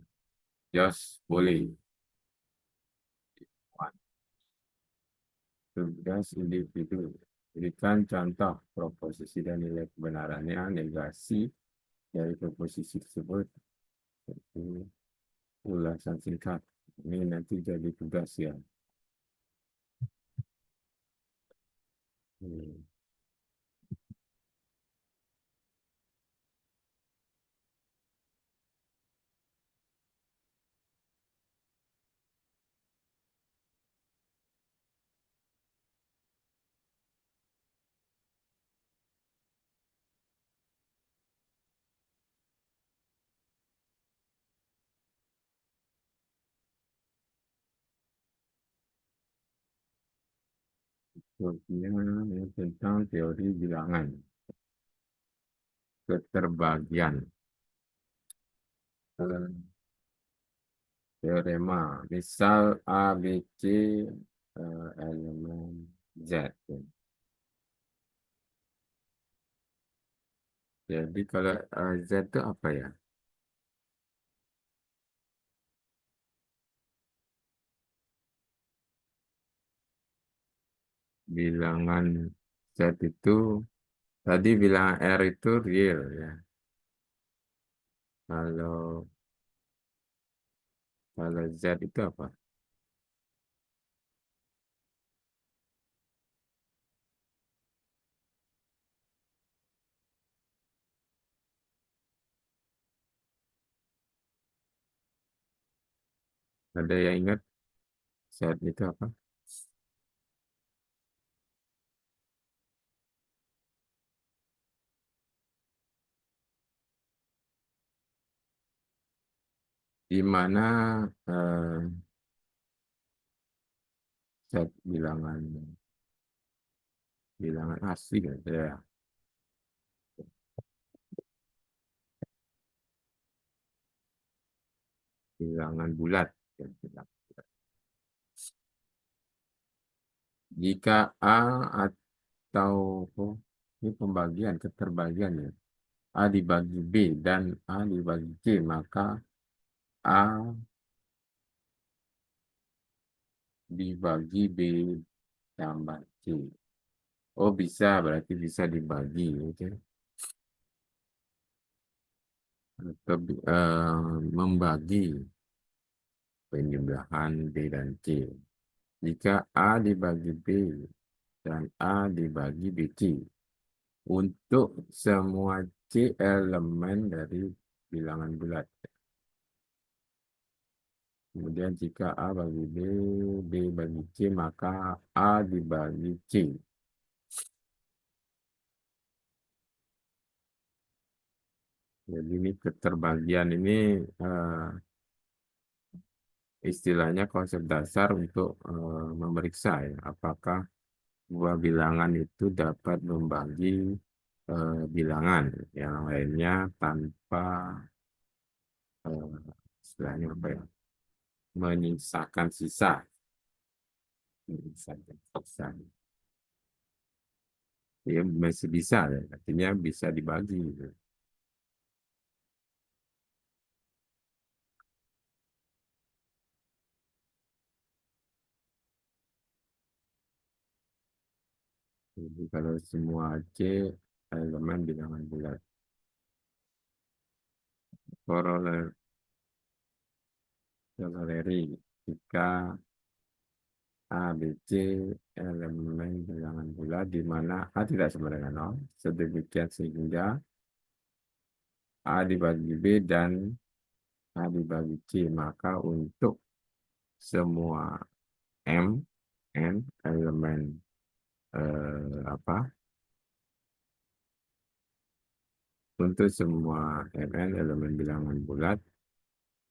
just boleh. Tugas individu. Berikan contoh proposisi dan nilai kebenarannya, negasi dari proposisi tersebut. Ini ulasan singkat. Ini nanti jadi tugas ya. Hmm. Berikutnya yang tentang teori bilangan, keterbagian. Eh, Teorema, misal A, B, C, elemen Z. Jadi kalau Z itu apa ya? Bilangan Z itu, tadi bilangan R itu real ya. Kalau kalau Z itu apa? Ada yang ingat Z itu apa? Di mana eh, Z bilangan asli gitu ya. Bilangan bulat. Ya, jika A atau oh, ini pembagian, keterbagian ya. A dibagi B dan A dibagi C, maka A dibagi B tambah C. Oh bisa, berarti bisa dibagi. Oke. Atau membagi penjumlahan B dan C. Jika A dibagi B dan A dibagi BC, untuk semua C elemen dari bilangan bulat. Kemudian jika A bagi B, B bagi C, maka A dibagi C. Jadi ini keterbagian ini eh, istilahnya konsep dasar untuk memeriksa ya, apakah sebuah bilangan itu dapat membagi bilangan yang lainnya tanpa istilahnya apa ya, menyisakan sisa. Menyisakan sisa. Ya masih bisa ya, artinya bisa dibagi gitu. Jadi kalau semua C elemen bilangan bulat. Corollary, jika A, B, C elemen bilangan bulat di mana A tidak sama dengan 0. Sedemikian sehingga A dibagi B dan A dibagi C. Maka untuk semua M, N elemen apa? Untuk semua Mn elemen bilangan bulat,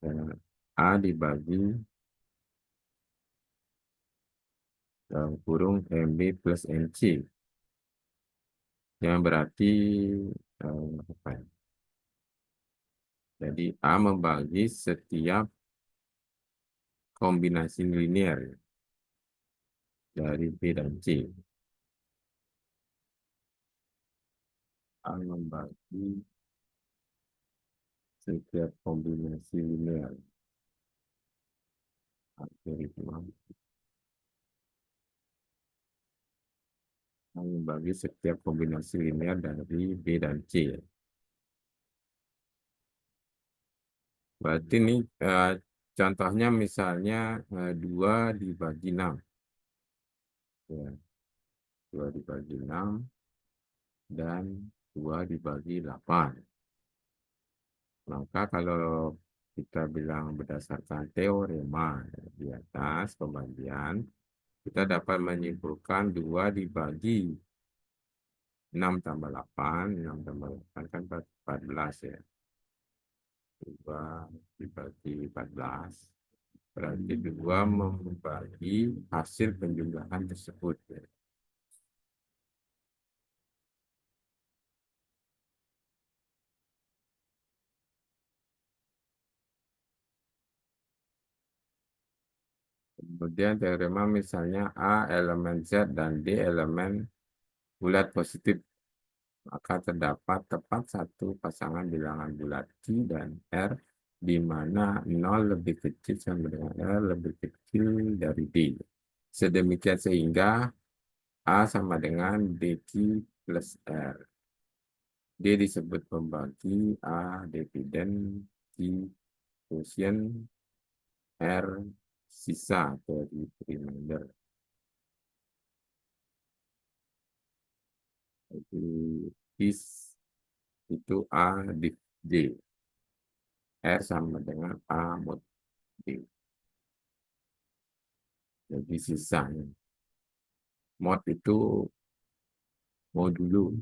eh, A dibagi kurung MB plus MC. Yang berarti apa ya? Jadi A membagi setiap kombinasi linear dari B dan C. A membagi setiap kombinasi linear. Algoritma. A membagi setiap kombinasi linear dari B dan C. Berarti ini contohnya misalnya 2 dibagi 6. Ya, 2 dibagi 6 dan 2 dibagi 8. Maka kalau kita bilang berdasarkan teorema di atas pembagian, kita dapat menyimpulkan 2 dibagi 6 tambah 8, 6 tambah 8 kan 14 ya. 2 dibagi 14. Berarti 2 membagi hasil penjumlahan tersebut. Ya. Kemudian teorema misalnya A elemen Z dan D elemen bulat positif. Maka terdapat tepat satu pasangan bilangan bulat Q dan R di mana 0 lebih kecil sama dengan R lebih kecil dari D. Sedemikian sehingga A sama dengan DQ plus R. D disebut pembagi, A dividen, Q quotient, R sisa dari remainder. Jadi is itu A div D. R sama dengan A mod D. Jadi sisanya. Mod itu modulo.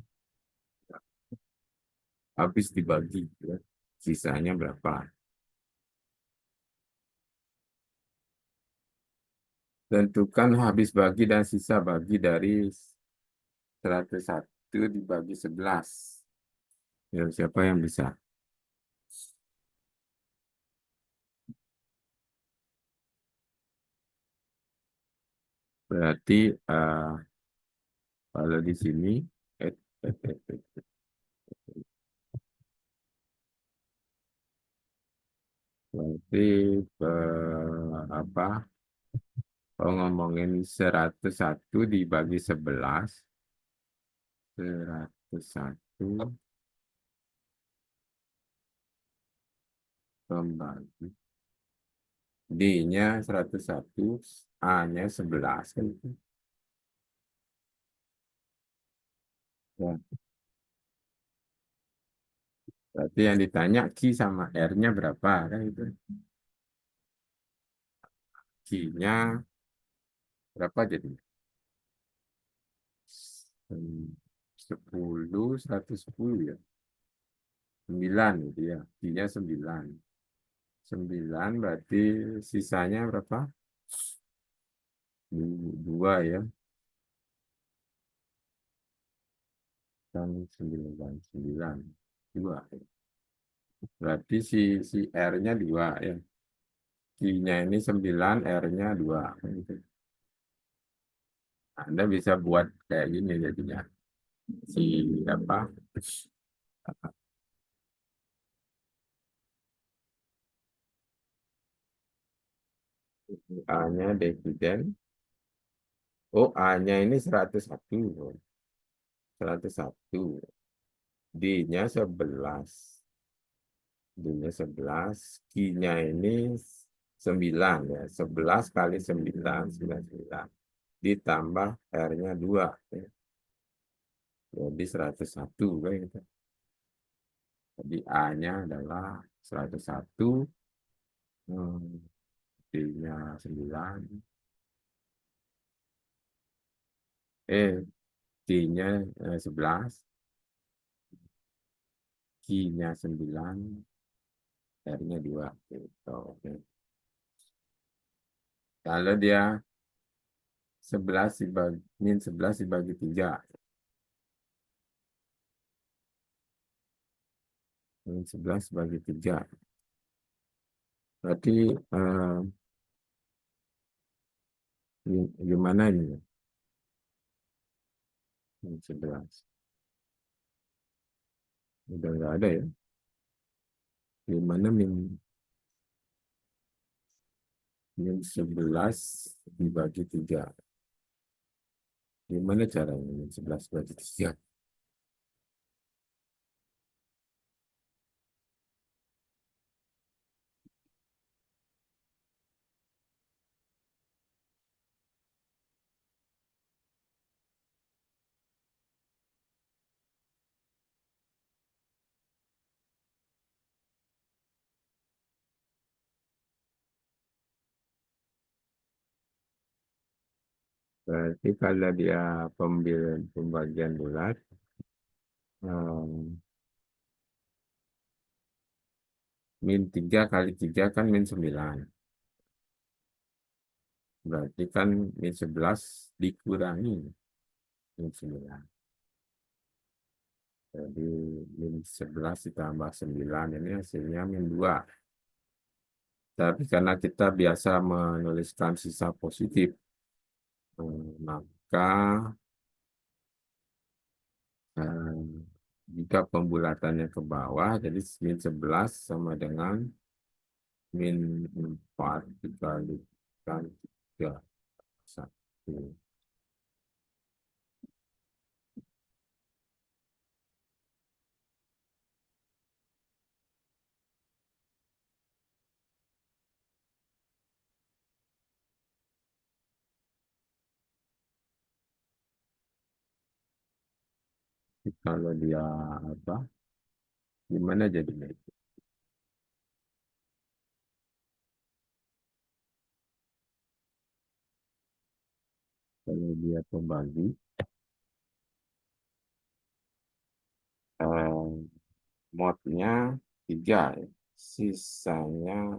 Habis dibagi. Ya. Sisanya berapa. Tentukan habis bagi dan sisa bagi dari 101 dibagi 11. Ya, siapa yang bisa? Berarti kalau di sini eh, eh, eh, eh, berarti apa? Kalau ngomongin 101 dibagi 11, 101 kembali. D-nya 101, A-nya 11 kan itu. Ya, berarti yang ditanya Q sama R-nya berapa kan itu. Q-nya berapa jadi? 10, 110 ya. 9 itu ya. Q-nya 9. 9 berarti sisanya berapa? 2 ya. Dan 9, 9. 2. Berarti si R-nya 2 ya. Q-nya ini 9, R-nya 2. Anda bisa buat kayak gini jadinya. Si apa? A-nya dividen. Oh, A-nya ini 101. 101. D-nya 11. D-nya 11. Q-nya ini 9 ya. 11 kali 9, 99. Ditambah R-nya 2. Ya. Jadi 101 kan gitu. Jadi A-nya adalah 101, hmm, D-nya 9, D-nya 11, Q-nya 9, R-nya 2. Gitu. Oke. Kalau dia 11 dibagi, min 11 dibagi 3. Min 11 bagi 3. Berarti gimana ini? Min 11. Udah nggak ada ya. Gimana min 11 dibagi 3? Gimana caranya min 11 bagi 3? Berarti kalau dia pembagian bulat, eh, min 3 kali 3 kan min 9. Berarti kan min 11 dikurangi min 9. Jadi min 11 ditambah 9 ini hasilnya min 2. Tapi karena kita biasa menuliskan sisa positif, maka eh, jika pembulatannya ke bawah, jadi min 11 sama dengan min 4 dikalikan 3. 1. Kalau dia apa? Gimana jadinya? Kalau dia pembagi, modnya 3 ya. Sisanya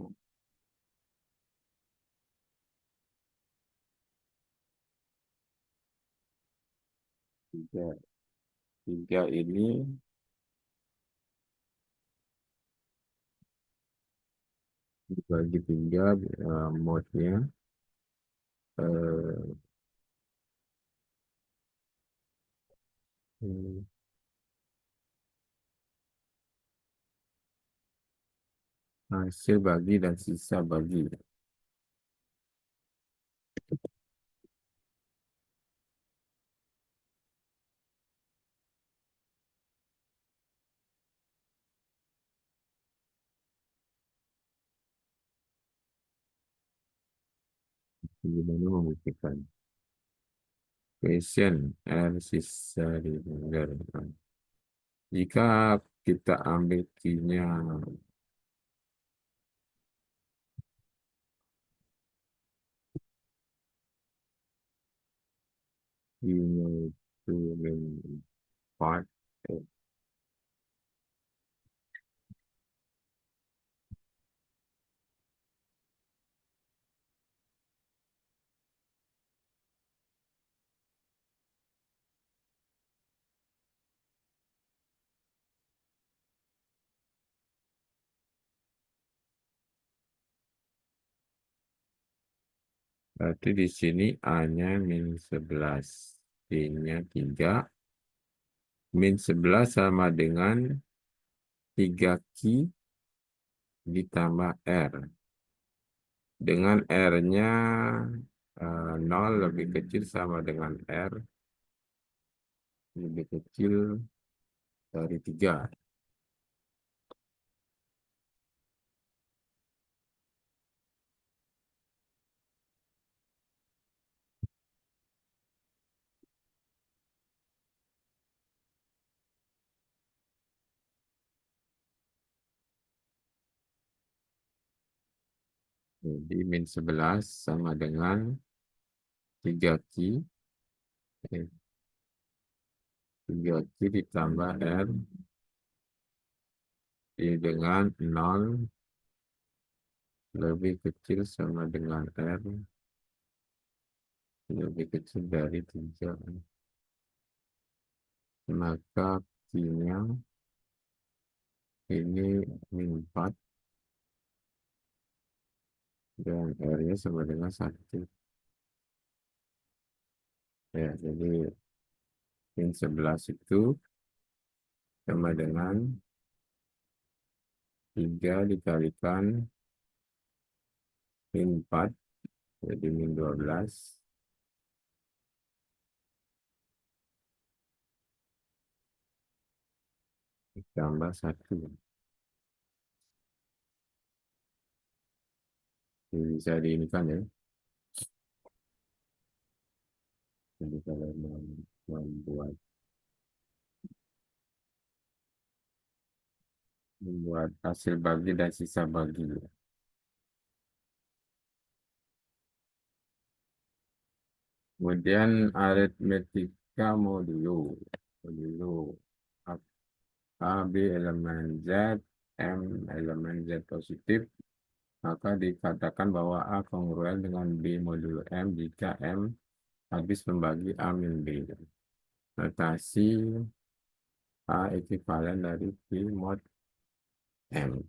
3. 3 ini dibagi 3, modnya eh, hmm, hasil bagi dan sisa bagi. Gimana membuktikan? Question R sisa ditinggalkan. Jika kita ambil Q-nya Q-nya itu min 4, berarti di sini A-nya min 11, D-nya 3, min 11 sama dengan 3Q ditambah R. Dengan R-nya 0 lebih kecil sama dengan R lebih kecil dari 3. Jadi min 11 sama dengan 3Q. 3Q ditambah R dengan 0 lebih kecil sama dengan R lebih kecil dari 3. Maka Q-nya ini min 4 dan R-nya sama dengan 1. Ya, jadi min 11 itu sama dengan 3 dikalikan min 4, jadi min 12, ditambah 1. Ini bisa diinikan ya. Jadi kalau membuat membuat hasil bagi dan sisa bagi. Kemudian aritmetika modulo. Modulo A, B elemen Z, M elemen Z positif, maka dikatakan bahwa A kongruen dengan B modulo M jika M habis membagi A min B. Notasi A ekivalen dari B mod M.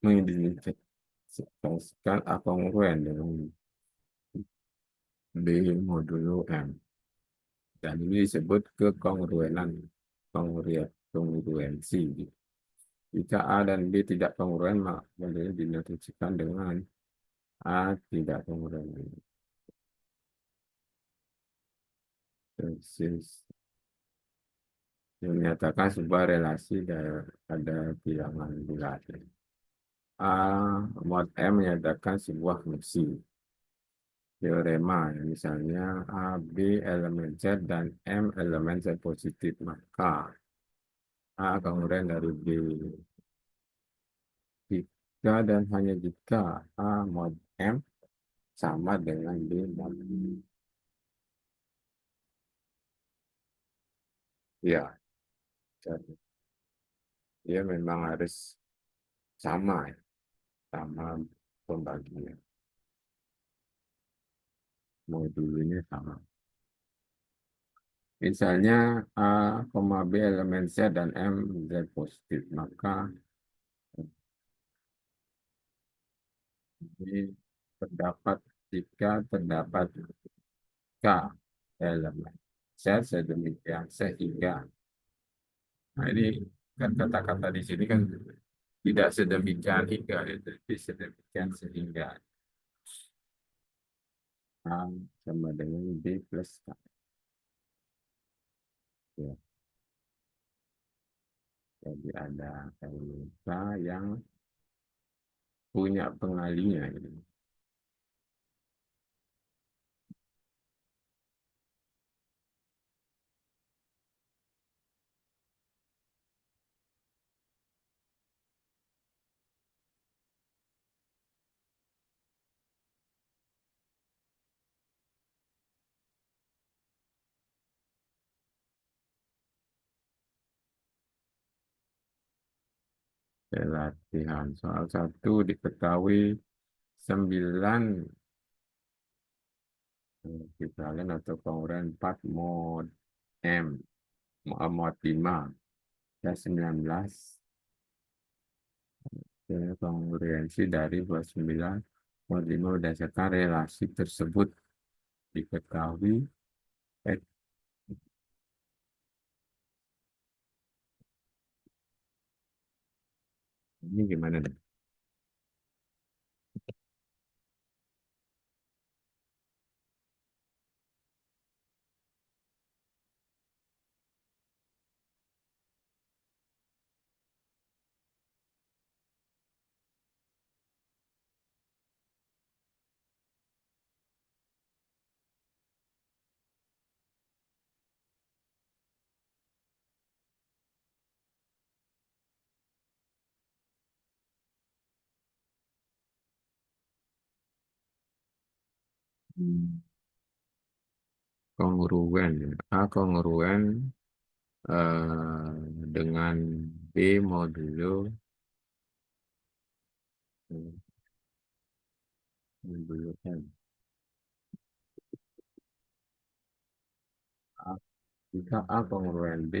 Mengidentifikasikan A kongruen dengan B modulo M. Dan ini disebut kekongruenan, kongruensi. Jika A dan B tidak kongruen, maka dinotasisikan dengan A tidak kongruen. Terus menyatakan sebuah relasi pada bilangan bulat. A mod M menyatakan sebuah fungsi. Teorema, misalnya A, B elemen Z dan M elemen Z positif, maka A kongruen dari B. Jika dan hanya jika A mod M sama dengan B mod M. Ya, jadi dia memang harus sama, ya, sama pembagian. Modulnya sama. Misalnya A, B elemen Z dan M Z positif, maka ini terdapat jika terdapat K elemen Z sedemikian sehingga. Nah ini kan kata-kata di sini kan tidak sedemikian hingga, tapi sedemikian sehingga A sama dengan B plus K. Ya, jadi ada elementa yang punya pengalinya. Gitu. Latihan soal 1 diketahui 9 ekivalen atau kongruen 4 mod M mod 5 dan 19 kongruensi dari 29 mod 5 berdasarkan relasi tersebut diketahui eh, ini gimana nih? kongruen. A kongruen dengan B modulo modulo M. A, jika A kongruen B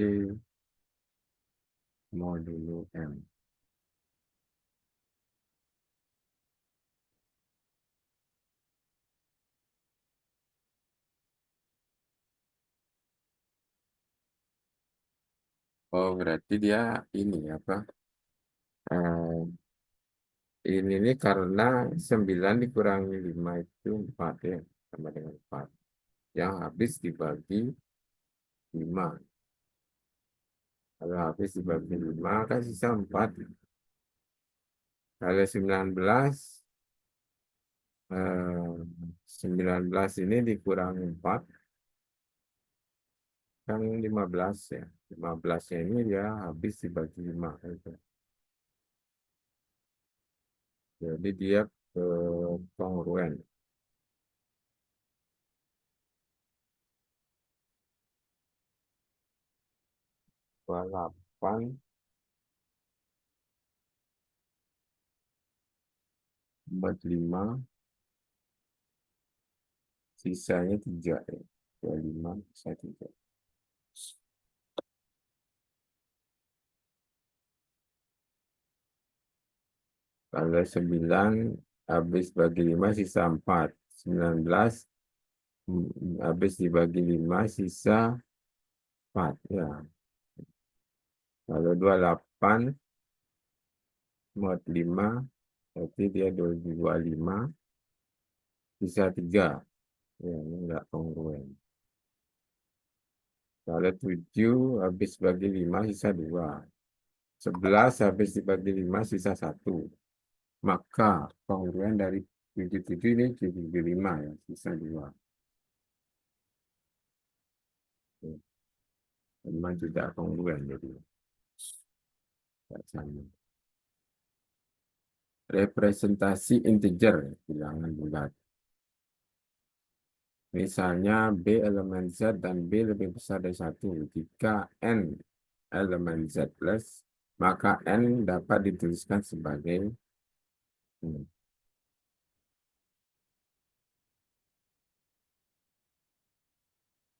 modulo M. Oh, berarti dia ini apa? Eh, ini nih karena 9 dikurangi 5 itu 4 ya, sama dengan 4. Yang habis dibagi 5. Kalau habis dibagi 5 kan sisa 4. Kalau 19, 19 ini dikurangi 4 kan 15 ya. 15-nya ini dia habis dibagi 5. Gitu. Jadi dia ke kongruen. 28 45 sisanya 3 ya. 25 sisa 3. Kalau 9 habis bagi 5 sisa 4. 19 habis dibagi 5 sisa 4 ya. Kalau 28 mod 5 berarti dia 25 sisa 3. Ya, ini enggak kongruen. Kalau 7 habis bagi 5 sisa 2. 11 habis dibagi 5 sisa 1. Maka kongruen dari 77 ini 75 ya, sisa 2. Memang tidak kongruen jadi tidak sama. Representasi integer bilangan bulat. Misalnya B elemen Z dan B lebih besar dari 1. Jika N elemen Z plus, maka N dapat dituliskan sebagai hmm,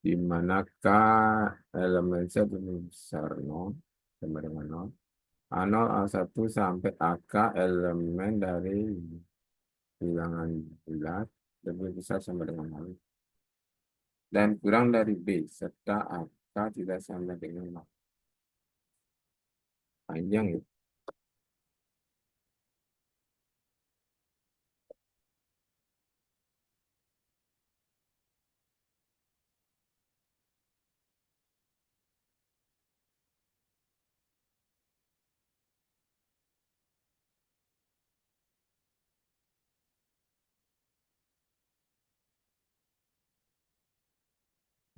di manakah elemen Z lebih besar 0 sama dengan 0. A0, A1 sampai AK elemen dari bilangan bulat lebih besar sama dengan 0. Dan kurang dari B serta AK tidak sama dengan 0. Panjang ya.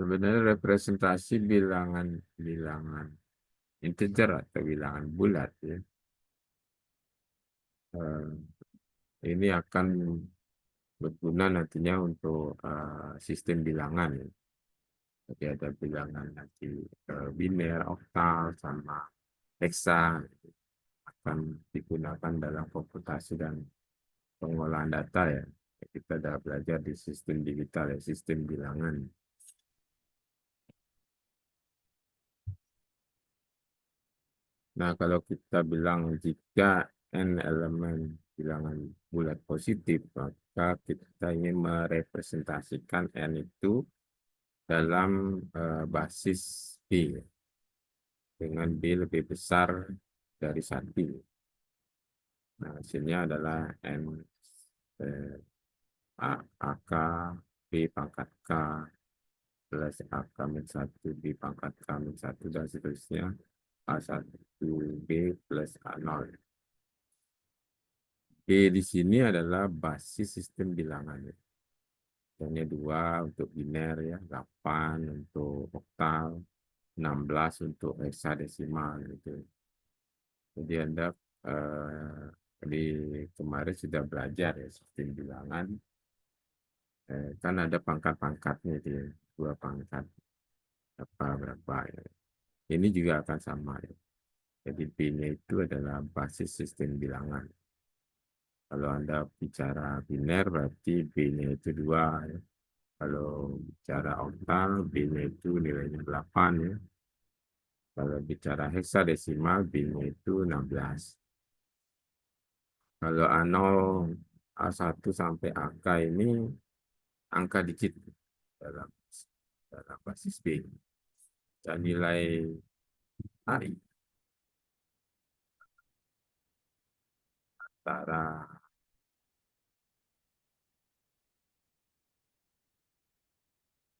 Sebenarnya representasi bilangan integer atau bilangan bulat ya. Ini akan berguna nantinya untuk sistem bilangan ya. Jadi ada bilangan nanti biner, oktal, sama hexa akan digunakan dalam komputasi dan pengolahan data ya. Kita sudah belajar di sistem digital ya, sistem bilangan. Nah, kalau kita bilang jika n elemen bilangan bulat positif, maka kita ingin merepresentasikan n itu dalam basis B dengan B lebih besar dari 1. Nah, hasilnya adalah n eh, AK B pangkat K plus AK min 1 B pangkat K min 1 dan seterusnya A1 B plus A0. B di sini adalah basis sistem bilangan. Hanya 2 untuk biner ya, 8 untuk oktal, 16 untuk heksadesimal gitu. Jadi Anda di kemarin sudah belajar ya sistem bilangan Kan ada pangkat-pangkatnya itu ya, dua pangkat apa berapa ya. Ini juga akan sama ya. Jadi B-nya itu adalah basis sistem bilangan. Kalau Anda bicara biner berarti B-nya itu 2 ya. Kalau bicara oktal B-nya itu nilainya 8 ya. Kalau bicara heksadesimal B-nya itu 16. Kalau A0, A1 sampai AK ini angka digit dalam dalam basis B. Dan nilai AI antara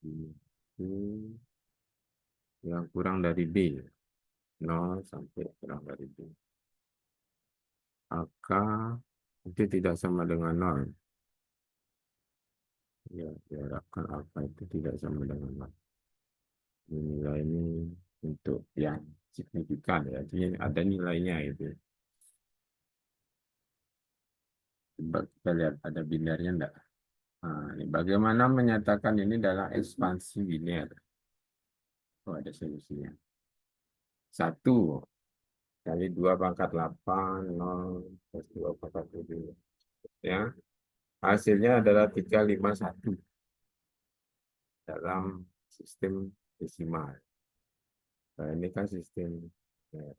itu yang kurang dari B, 0 sampai kurang dari B. AK itu tidak sama dengan 0. Ya, diharapkan AK itu tidak sama dengan 0. Nilai ini untuk yang signifikan ya, jadi ada nilainya itu. Coba kita lihat ada binarnya enggak. Nah, ini bagaimana menyatakan ini dalam ekspansi biner? Oh, ada solusinya. 1 kali 2 pangkat 8, 0, plus 2 pangkat 7. Ya, hasilnya adalah 351 dalam sistem desimal. Nah, ini kan sistem ya,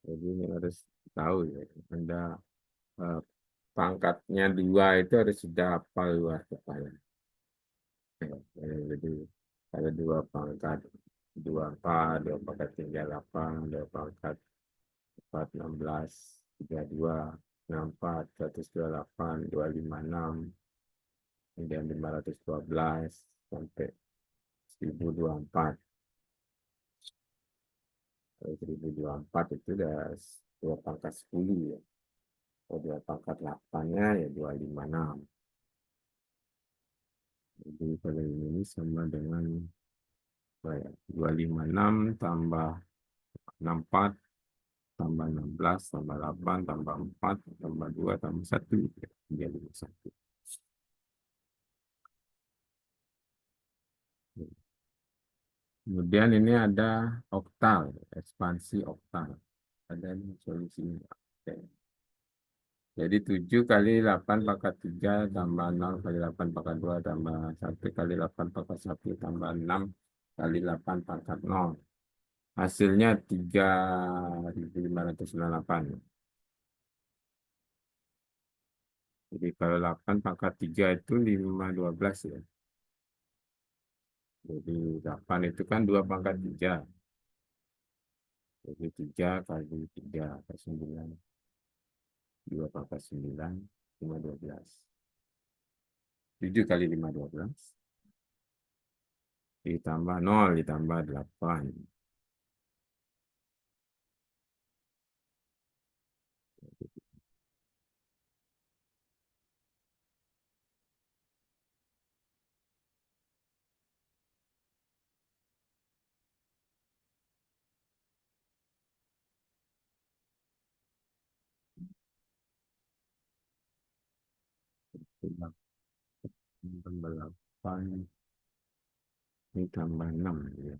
jadi ini harus tahu ya. Anda eh, pangkatnya 2 itu harus sudah hafal luar kepala. Jadi ada 2 pangkat 24, 2 pangkat 38, 2 pangkat 4, 16, 32, 64, 128, 256, kemudian 512 sampai 1024. Kalau 1024 itu udah 2 pangkat 10 ya. Kalau 2 pangkat 8-nya ya 256. Jadi kalau ini sama dengan apa ya, 256 tambah 64 tambah 16 tambah 8 tambah 4 tambah 2 tambah 1 ya, 351. Kemudian ini ada oktal, ekspansi oktal. Ada ini solusinya. Oke. Jadi 7 kali 8 pangkat 3 tambah 0 kali 8 pangkat 2 tambah 1 kali 8 pangkat 1 tambah 6 kali 8 pangkat 0. Hasilnya 3.598. Jadi kalau 8 pangkat 3 itu 512 ya. Jadi 8 itu kan 2 pangkat 3. Jadi 3 kali 3 ke 9. 2 pangkat 9, 512. 7 kali 5, 12. Ditambah 0, ditambah 8. Tambah 8. Ini tambah 6. Ya.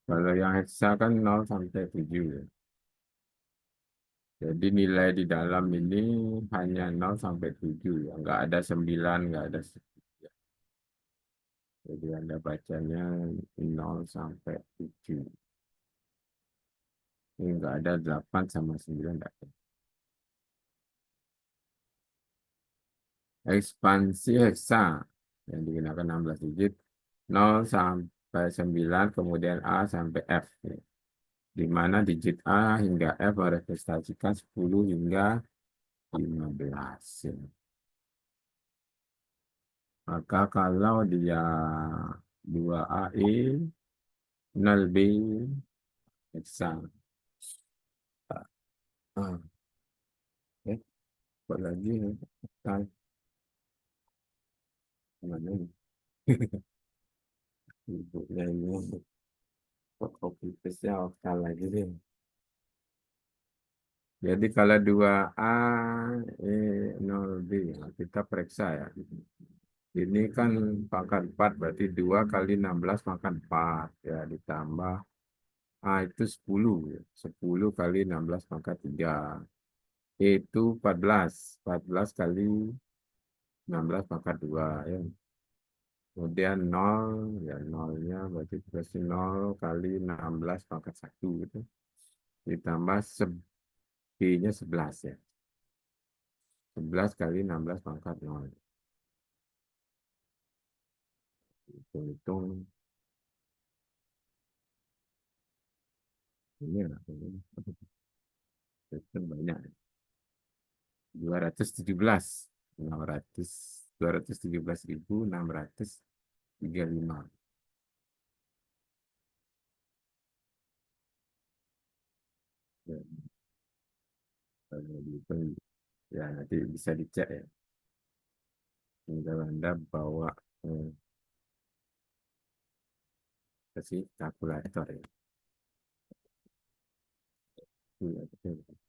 Kalau yang heksa kan 0 sampai 7 ya. Jadi nilai di dalam ini hanya 0 sampai 7 ya. Nggak ada 9, nggak ada 10. Jadi Anda bacanya 0 sampai 7. Ini nggak ada 8 sama 9. Nggak ada. Ekspansi heksa yang digunakan 16 digit 0 sampai 9, kemudian A sampai F. Ya. Di mana digit A hingga F merepresentasikan 10 hingga 15. Ya. Maka kalau dia 2AE, 0B, heksa. Apalagi oktal mana nih? Ibunya ini kok copy paste-nya oktal lagi deh. Jadi kalau 2A, nol b, nah, kita periksa ya. Ini kan pangkat 4, berarti 2 kali 16 pangkat 4. Ya, ditambah A itu 10. 10 kali 16 pangkat 3. E itu 14. 14 kali 16 pangkat 2. Ya. Kemudian 0, ya nolnya berarti plus 0 kali 16 pangkat 1 gitu. Ditambah B-nya 11 ya. 11 kali 16 pangkat 0. Hitung-hitung ini lah. Itu banyak. 217. 600. 217.635. Ya, kalau dihitung, ya nanti bisa dicek ya. Tinggal Anda bawa eh, ke si kalkulator ya. Iya, betul.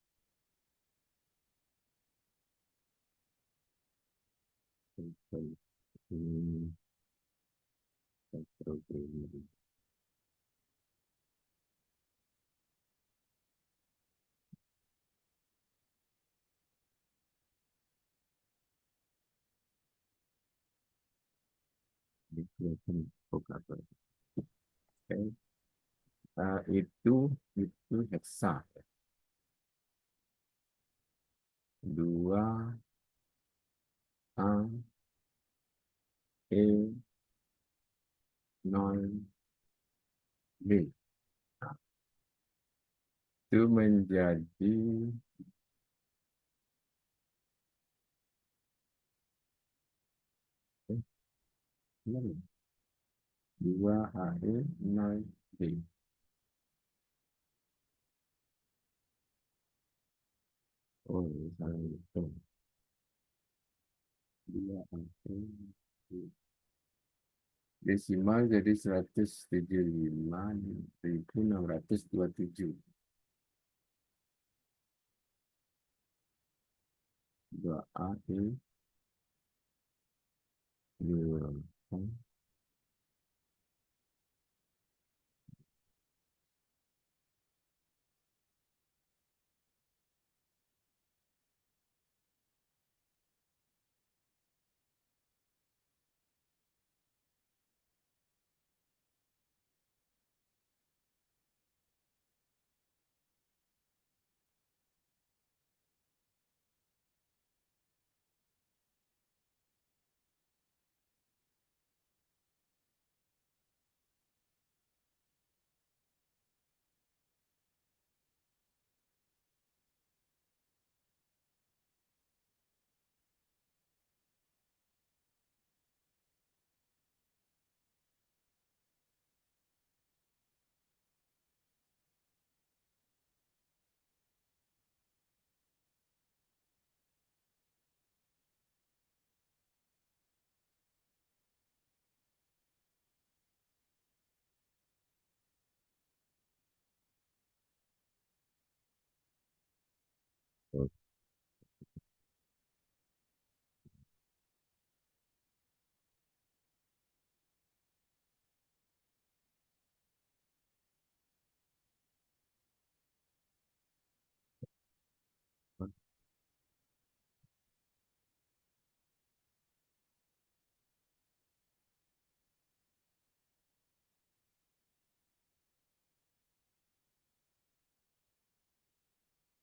Betul. Hmm, program. Itu kalkulator. Oke. Itu heksa. Dua A E nol B. Nah, itu menjadi eh, benar ya? Dua A E nol B. Oh, salah itu. Dua A E B. Desimal jadi 175.627. Dua A E dua.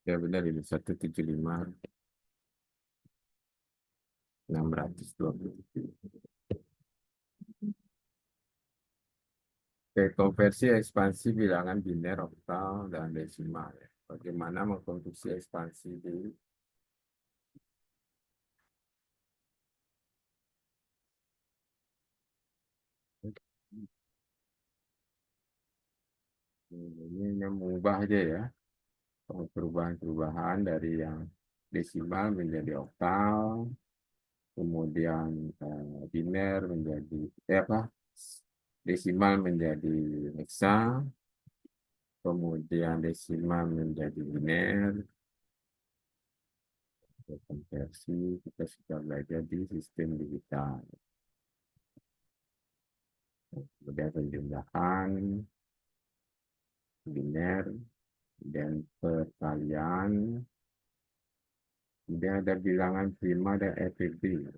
Ya benar ini 175.627. Oke, konversi ekspansi bilangan biner, oktal, dan desimal ya. Bagaimana mengkonstruksi ekspansi di ini yang mengubah aja ya. Perubahan-perubahan dari yang desimal menjadi oktal, kemudian biner menjadi apa? Desimal menjadi heksa, kemudian desimal menjadi biner. Konversi kita sudah belajar di sistem digital. Kemudian penjumlahan, biner, dan perkalian. Kemudian ada bilangan prima dan FPB.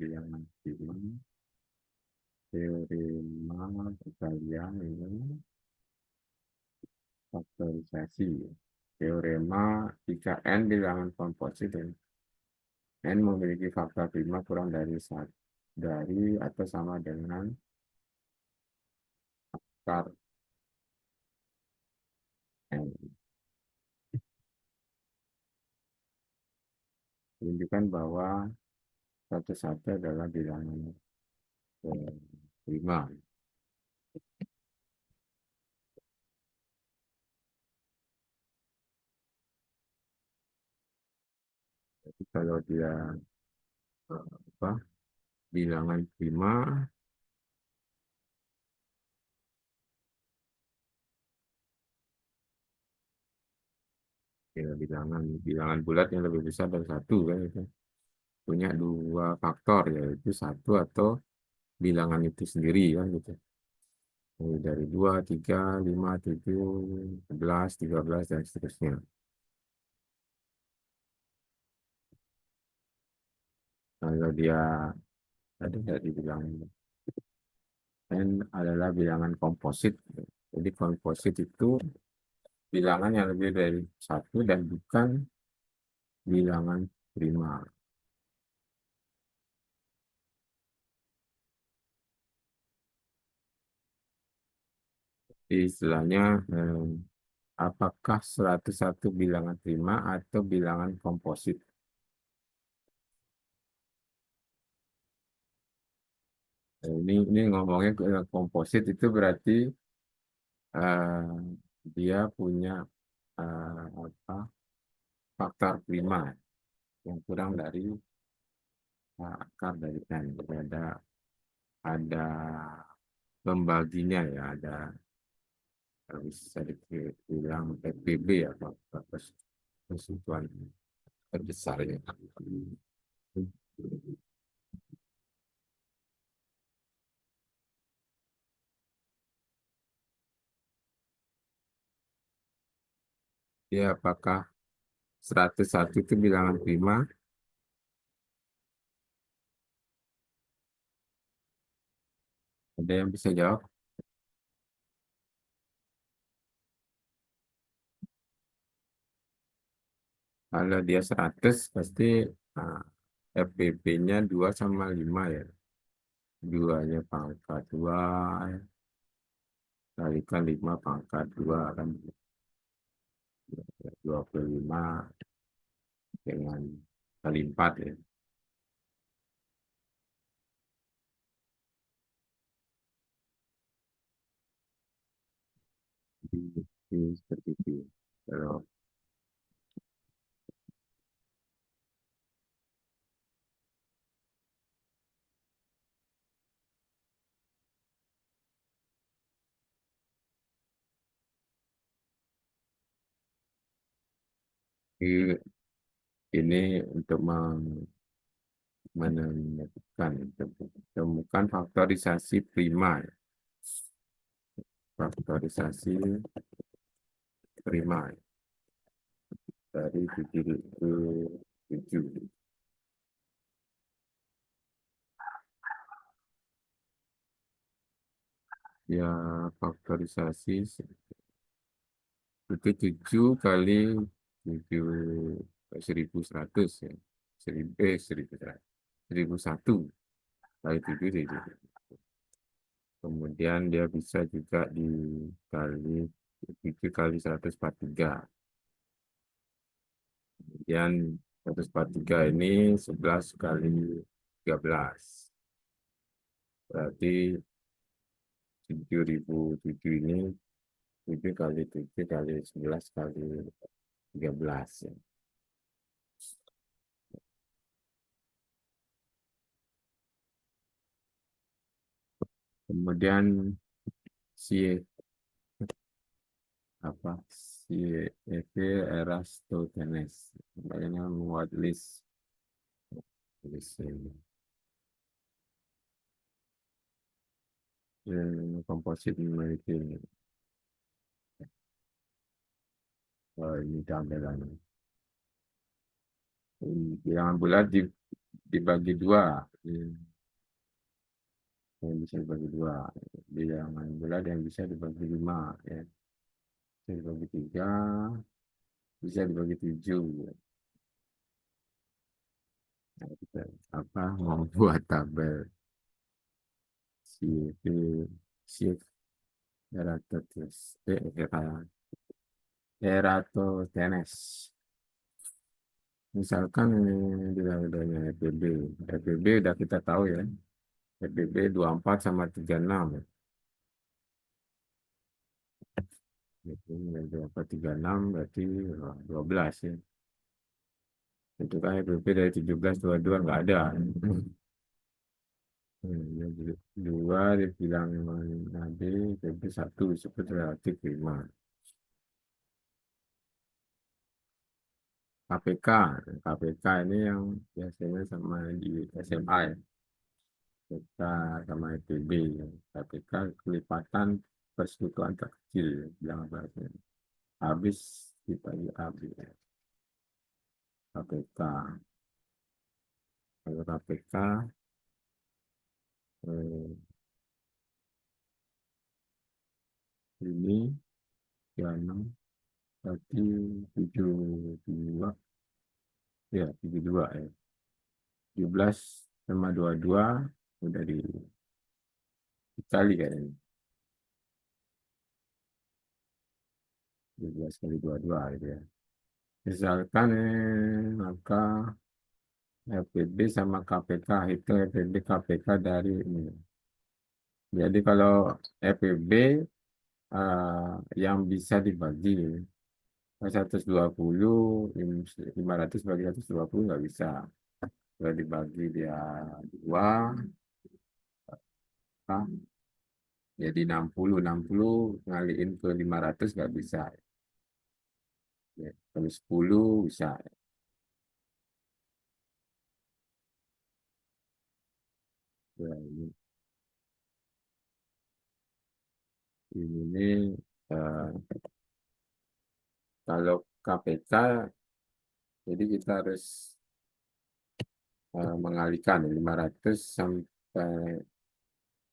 Bilangan prima, teorema perkalian ini faktorisasi. Teorema jika n bilangan komposit dan n memiliki faktor prima kurang dari satu dari atau sama dengan akar n. Menunjukkan bahwa satu-satu adalah bilangan prima. Jadi kalau dia apa bilangan prima, ya bilangan bilangan bulat yang lebih besar dari satu kan itu punya dua faktor yaitu satu atau bilangan itu sendiri kan gitu. Mulai dari 2, 3, 5, 7, 11, 13 dan seterusnya. Kalau dia ada nggak dibilang N adalah bilangan komposit. Jadi komposit itu bilangan yang lebih dari satu dan bukan bilangan prima. Istilahnya apakah 101 bilangan prima atau bilangan komposit? Ini ngomongnya komposit itu berarti eh, dia punya apa faktor prima yang kurang dari akar dari n. Jadi ada pembaginya ya, ada bisa dibilang PPB atau persatuan terbesarnya. Ya, apakah 101 itu bilangan prima? Ada yang bisa jawab? Kalau dia 100 pasti ah, FBB-nya 2 sama 5 ya. Duanya pangkat 2, kalikan 5 pangkat 2 kan 25 dengan kali 4 ya. Jadi, seperti itu. Kalau ini untuk menentukan temukan faktorisasi prima. Faktorisasi prima dari 7 ke 7. Ya, faktorisasi itu 7 kali 7 1100 ya. 1100. 1001 kali 7 jadi. Kemudian dia bisa juga dikali 7 kali 143. Kemudian 143 ini 11 kali 13. Berarti 7007 ini 7 kali 7 kali 11 kali 13 ya. Kemudian si apa si Eratosthenes, makanya membuat list komposit memiliki ini tampilan. Bilangan bulat dibagi dua. Yang bisa dibagi dua. Bilangan bulat yang bisa dibagi lima. Ya. Bisa dibagi tiga. Bisa dibagi tujuh. Ya. Nah, kita membuat tabel shift shift Eratosthenes. Eratosthenes. Misalkan ini adanya FBB. FBB udah kita tahu ya. FBB 24 sama 36. Ya. Itu yang 24, 36 berarti 12 ya. Itu kan FBB dari 17, 22 nggak ada. Jadi dua dibilang nanti FBB satu disebut relatif 5. KPK. KPK ini yang biasanya sama di SMA ya. KPK sama IPB. KPK kelipatan persekutuan terkecil yang bahasanya. Habis dibagi habis KPK. Kalau KPK eh, ini ya 6 berarti 72 ya 72 ya. 17 sama 22 udah dikali kayaknya. 17 kali 22 gitu ya. Misalkan maka FPB sama KPK itu FPB KPK dari ini. Jadi kalau FPB yang bisa dibagi 120, 500 bagi 120 nggak bisa. Kalau dibagi dia dua, ah, jadi 60 ngaliin ke 500 nggak bisa. Ya, kalau 10 bisa. Ya, ini eh, kalau KPK, jadi kita harus mengalihkan 500 sampai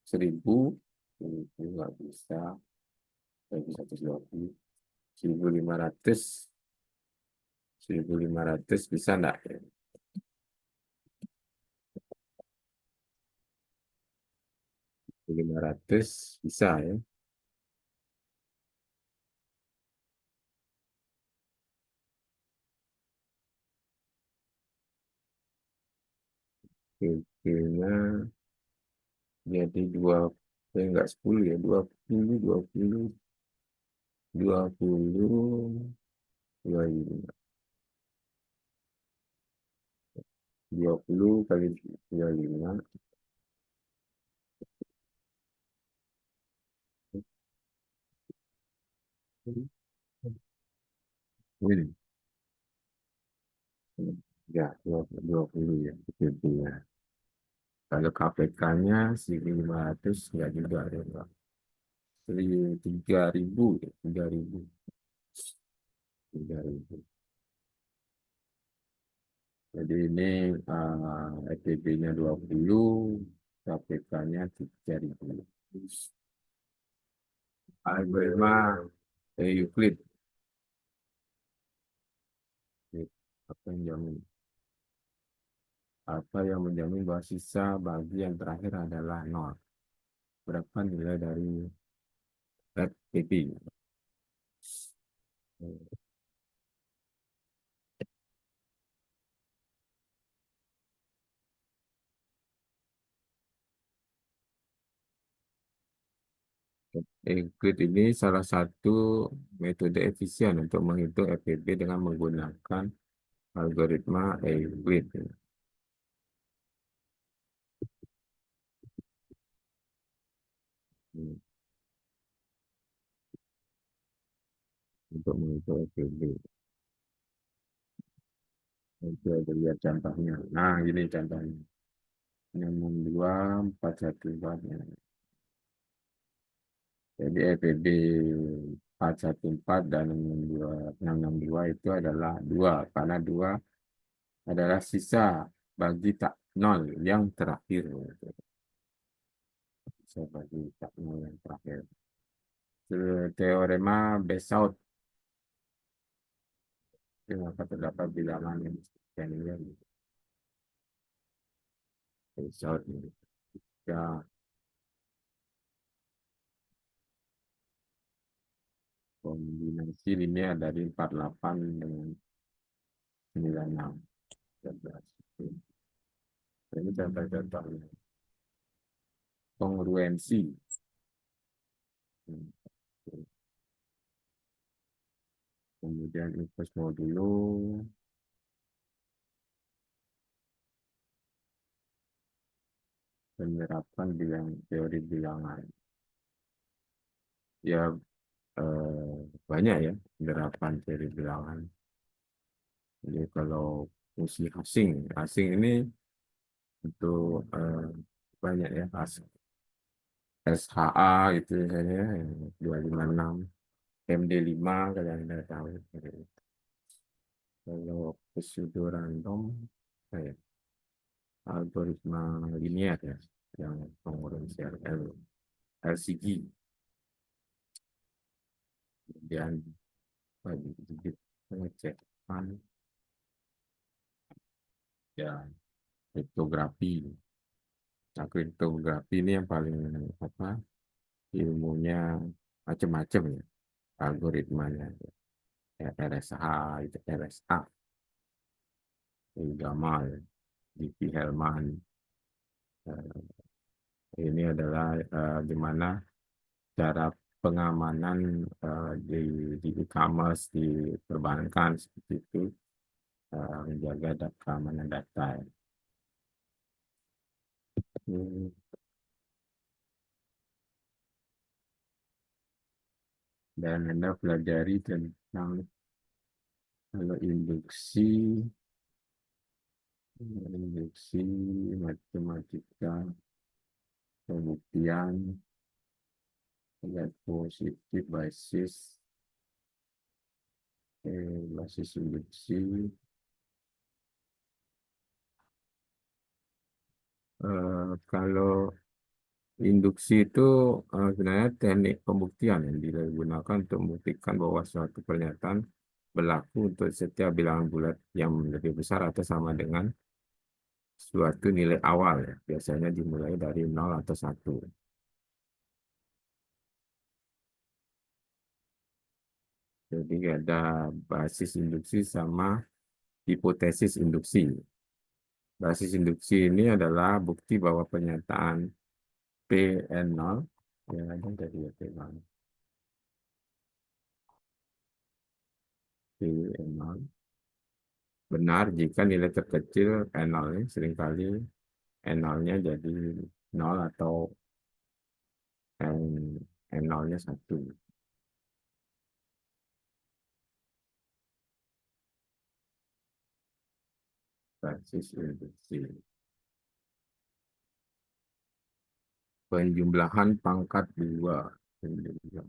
1000, itu nggak bisa. Bagi 120, 1500, 1500 bisa nggak? 1500 bisa ya. Kira jadi enggak 10 ya, 20, 20, 20, 25, 20 kali 25. Ini ya 20 ya, itu ya. Kalau KPK-nya 1.500 enggak juga ya, Pak. 3.000 ya, 3.000, 3.000. Jadi ini FTP-nya 20, KPK-nya 3.000. Algoritma Euclid. Apa yang menjamin? Apa yang menjamin bahwa sisa bagi yang terakhir adalah nol? Berapa nilai dari FTP? Euclid ini salah satu metode efisien untuk menghitung FPB dengan menggunakan algoritma Euclid. Hmm, untuk menghitung FPB. Itu ada lihat contohnya. Nah, ini contohnya. 662 414. Jadi FPB 414 dan 662 itu adalah dua, karena dua adalah sisa bagi tak nol yang terakhir. Sisa bagi tak nol yang terakhir. Teorema Besaut, maka terdapat bilangan yang sekian Besaut ini. Ya, kombinasi linear dari 48 dengan 96. 11. Ini contoh-contohnya. Kongruensi. Kemudian inverse modulo, penerapan teori bilangan. Ya, eh, banyak ya penerapan teori bilangan. Jadi kalau fungsi asing ini untuk banyak ya, SHA itu misalnya yang 256, MD5 kalian sudah tahu. Kalau pseudo random, kayak algoritma linear ya, yang pengurusan LCG, kemudian bagi digit pengecekan ya, kriptografi. Nah, kriptografi ini yang paling apa, ilmunya macam-macam ya, algoritmanya ya, RSA itu RSA, Gamal, DP Hellman. Ini adalah gimana cara pengamanan di e-commerce, di perbankan seperti itu, menjaga keamanan data. Hmm, Dan Anda pelajari tentang kalau induksi, matematika, pembuktian, lihat positif, basis induksi. Kalau induksi itu sebenarnya teknik pembuktian yang digunakan untuk membuktikan bahwa suatu pernyataan berlaku untuk setiap bilangan bulat yang lebih besar atau sama dengan suatu nilai awal ya. Biasanya dimulai dari 0 atau 1. Jadi ada basis induksi sama hipotesis induksi. Basis induksi ini adalah bukti bahwa pernyataan Pn0 yang ada dari P0, Pn0 benar jika nilai terkecil N0 ini seringkali N0-nya jadi 0 atau N0-nya 1. Basis induksi. Penjumlahan pangkat 2. Penjumlahan.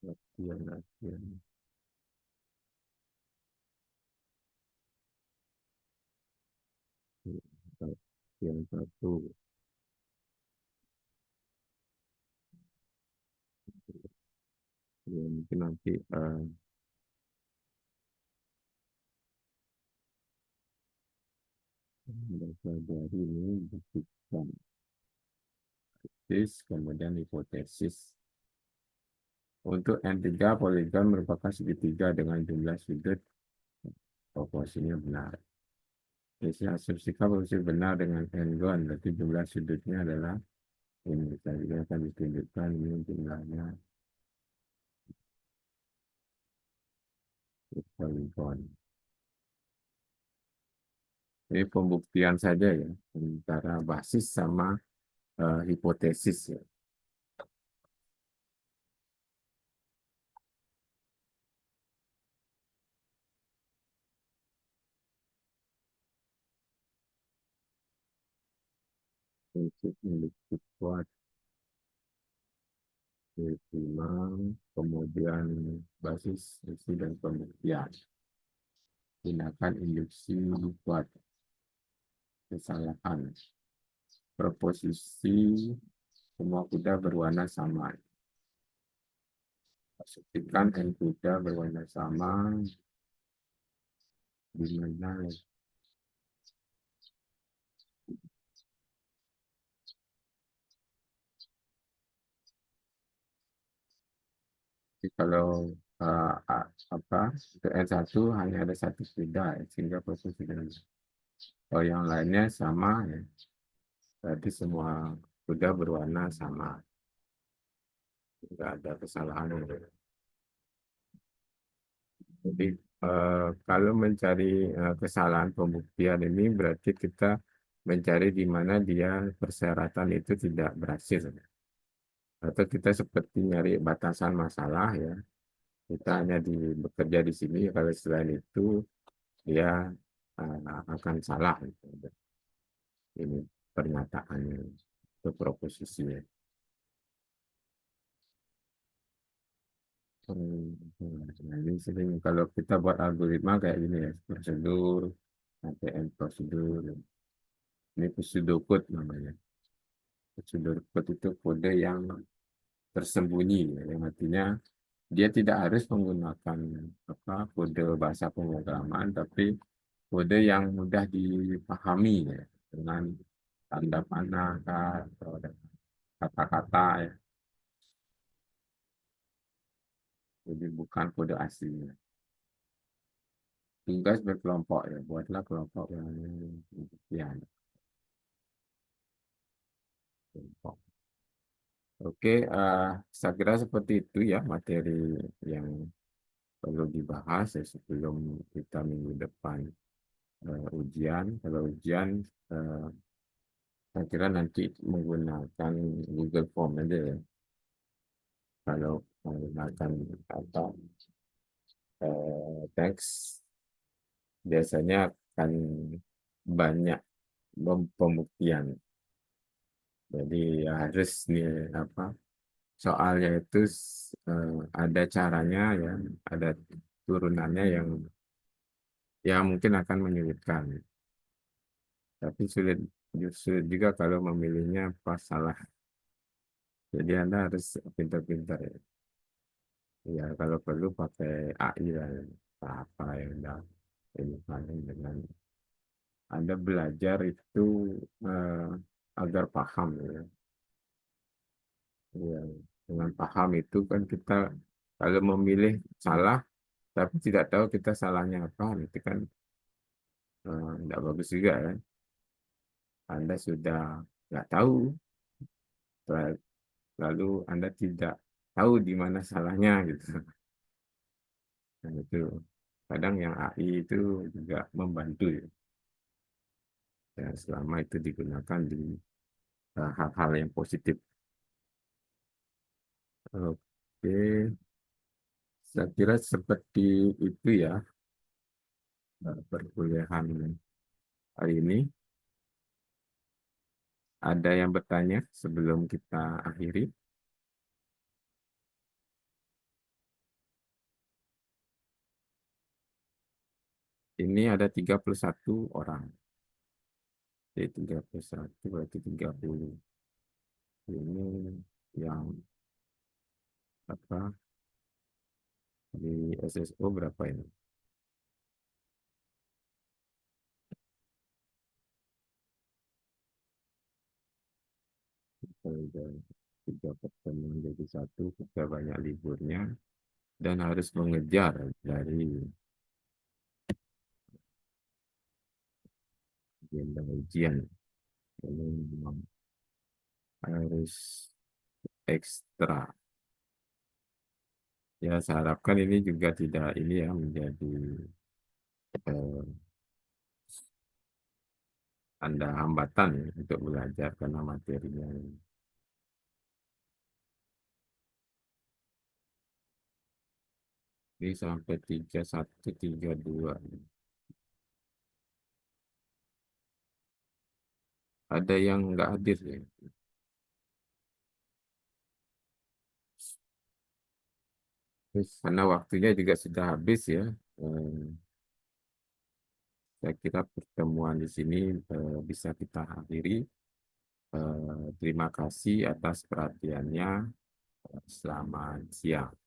Latihan. Yang satu. Ya, mungkin nanti dari ini buktikan kemudian hipotesis. Untuk N3 poligon merupakan segitiga dengan jumlah sudut proporsinya benar. Jadi asumsikan proporsi benar dengan N-gon, berarti jumlah sudutnya adalah Ini tadi akan ditunjukkan ini jumlahnya polygon. Ini pembuktian saja ya antara basis sama hipotesis ya. Prinsip induktif kuat, timang, kemudian basis isi dan pembuktian. Gunakan induksi kuat kesalahan. Proposisi semua kuda berwarna sama. Pastikan n kuda berwarna sama di mana. Jadi kalau apa untuk N1 hanya ada satu kuda ya, sehingga posisi dengan kalau yang lainnya sama ya. Berarti semua kuda berwarna sama, tidak ada kesalahan. Jadi kalau mencari kesalahan pembuktian ini berarti kita mencari di mana dia persyaratan itu tidak berhasil. Atau kita seperti nyari batasan masalah ya. Kita hanya bekerja di sini, kalau selain itu dia akan salah. Gitu. Ini pernyataannya, itu proposisinya. Nah, ini sering kalau kita buat algoritma kayak gini ya, prosedur, ATM prosedur. Ini pseudocode namanya. Pseudocode itu kode yang tersembunyi, ya, yang artinya dia tidak harus menggunakan kode bahasa pemrograman, tapi kode yang mudah dipahami ya, dengan tanda panah atau kata-kata ya. Jadi bukan kode aslinya. Tugas berkelompok ya, buatlah kelompok yang demikian. Kelompok. Oke, saya kira seperti itu ya materi yang perlu dibahas ya sebelum kita minggu depan ujian. Kalau ujian, eh, saya kira nanti menggunakan Google Form aja ya. Kalau menggunakan apa teks, biasanya akan banyak pembuktian. Jadi ya harus nih apa soalnya itu ada caranya ya, ada turunannya yang ya mungkin akan menyulitkan. Tapi sulit juga kalau memilihnya pas salah. Jadi Anda harus pintar-pintar ya. Ya kalau perlu pakai AI lah, ya. Apa yang Anda ini paling dengan Anda belajar itu eh, agar paham ya. Ya, dengan paham itu kan kita kalau memilih salah tapi tidak tahu kita salahnya apa, itu kan tidak bagus juga ya. Anda sudah nggak tahu, lalu Anda tidak tahu di mana salahnya gitu. Nah, itu kadang yang AI itu juga membantu ya. Ya, selama itu digunakan di hal-hal yang positif. Oke, saya kira seperti itu ya perkuliahan hari ini. Ada yang bertanya sebelum kita akhiri? Ini ada 31 orang. Jadi 31 berarti 30. Ini yang apa di SSO berapa ini? Ada 3 pertemuan jadi satu, kita banyak liburnya dan harus mengejar dari agenda ujian. Ini memang harus ekstra. Ya, saya harapkan ini juga tidak ini ya menjadi eh, tanda hambatan ya untuk belajar karena materinya ini sampai 3132. Ada yang nggak hadir ya. Terus, karena waktunya juga sudah habis ya. Eh, saya kira pertemuan di sini bisa kita akhiri. Terima kasih atas perhatiannya. Selamat siang.